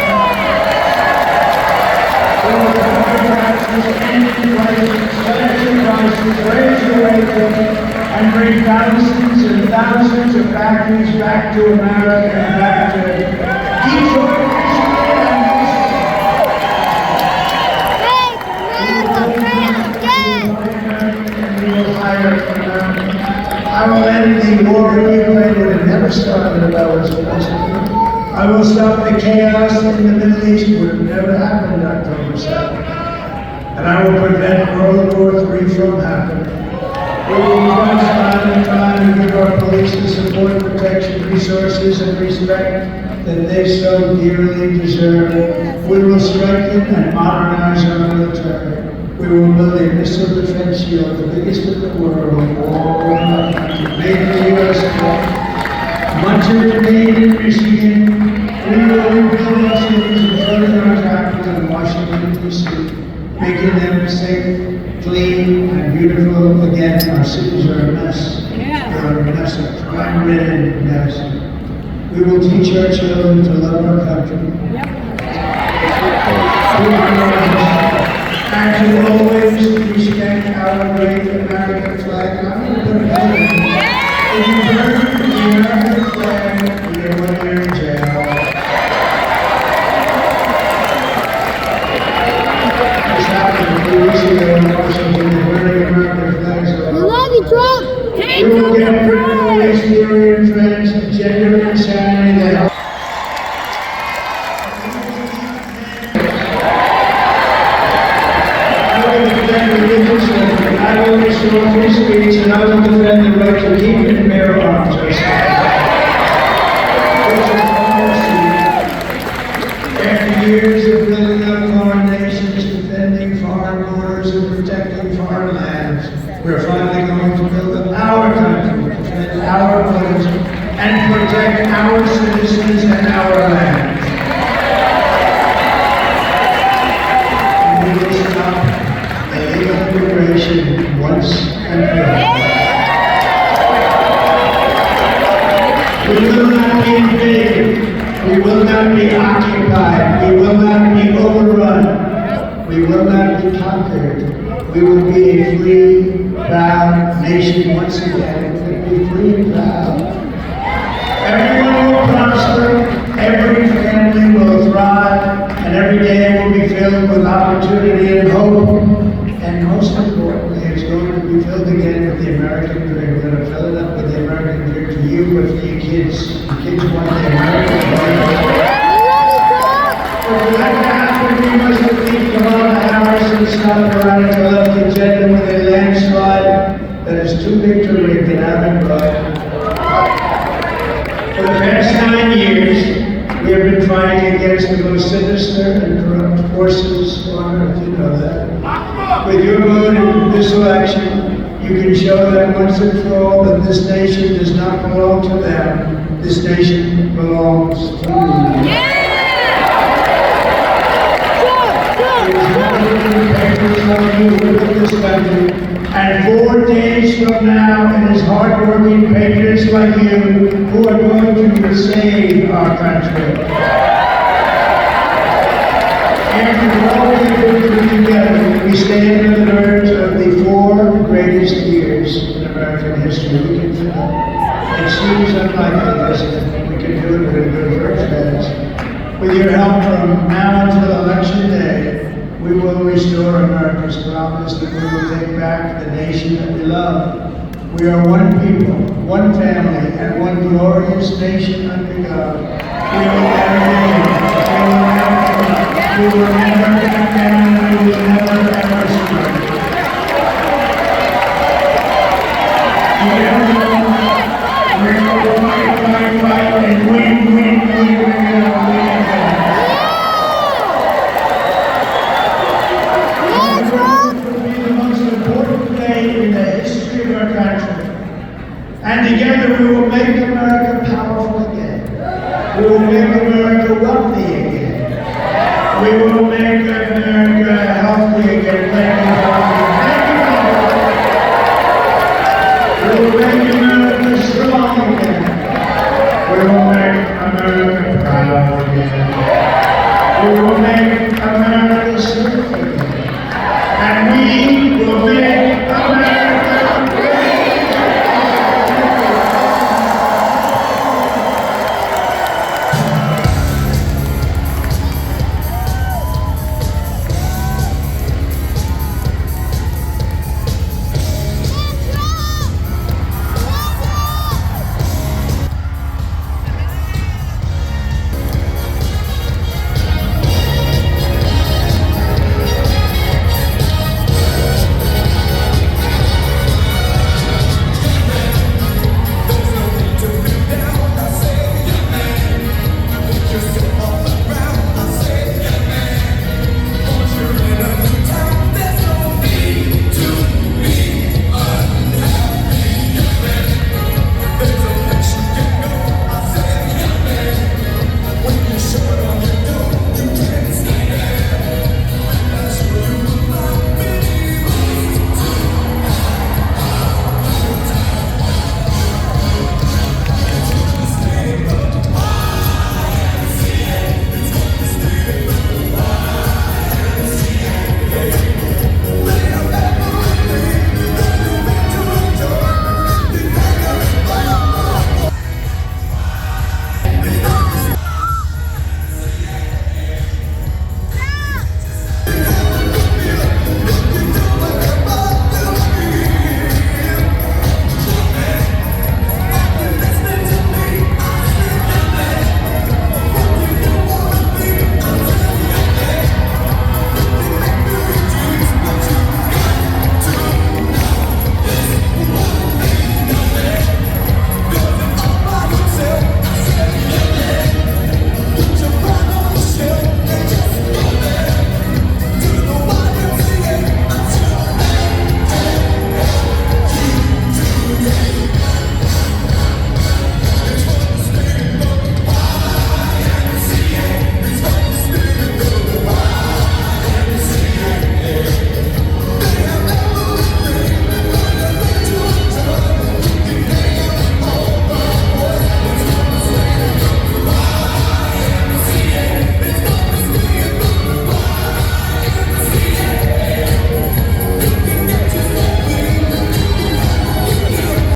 We will cover taxes, end inflation, slash prices, raise your wages, and bring thousands and thousands of factories back to America and back to Detroit, I will end the war in Ukraine that had never started if I was president. I will stop the chaos in the Middle East would have never happened October 7th. And I will prevent World War III from happening. We will use time to give our police the support, protection, resources, and respect that they so dearly deserve. We will strengthen and modernize our military. We will build a missile defense shield, the biggest in the world, all around our country, made in the U.S. Much of it made in Michigan. We will rebuild our cities and further our capital in Washington, D.C., making them safe, clean, and beautiful again. Our cities are a mess. They're a mess, a crime-ridden mess. We will teach our children to love our country. And to always respect our great American flag. I'm going to put it in. If you burn the American flag, you're when you're in jail. This happened a few weeks ago in Washington. They're burning American flags. We love you, Trump! We will get critical race theory and friends of gender insanity that help. I will restore free speech and I will defend the right to keep and bear arms ourselves. After years of building up foreign nations, defending foreign borders, and protecting foreign lands, we're finally going to build up our country, defend our borders, and protect our citizens and our lands. And we will stop illegal immigration once and for all. We will not be invaded. We will not be occupied. we will not be overrun. We will not be conquered. We will be a free, proud nation once again. We'll be free and proud. Everyone will prosper, every family will thrive, and every day will be filled with opportunity and hope. And most importantly, it's going to be filled again with the American dream. We're going to fill it up with the American dream for you, but for your kids. The kids want the American dream. For that to happen, we must defeat Kamala Harris and stop her radical agenda with a landslide that is too big to rig and haven't brought. For the past 9 years, we have been fighting against the most sinister and corrupt forces on earth. You know that. With your vote in this election, you can show them once and for all that this nation does not belong to them. This nation belongs to you. This country, and 4 days from now, it is hard-working patriots like you who are going to save our country. After all we do together, we stand on the verge of the 4 greatest years in American history. We can do it. It seems unlikely, doesn't it? We can do it with good first. With your help from now until Election Day, we will restore America's promise that we will take back the nation that we love. We are one people, one family, and one glorious nation under God. We will never give up. We will never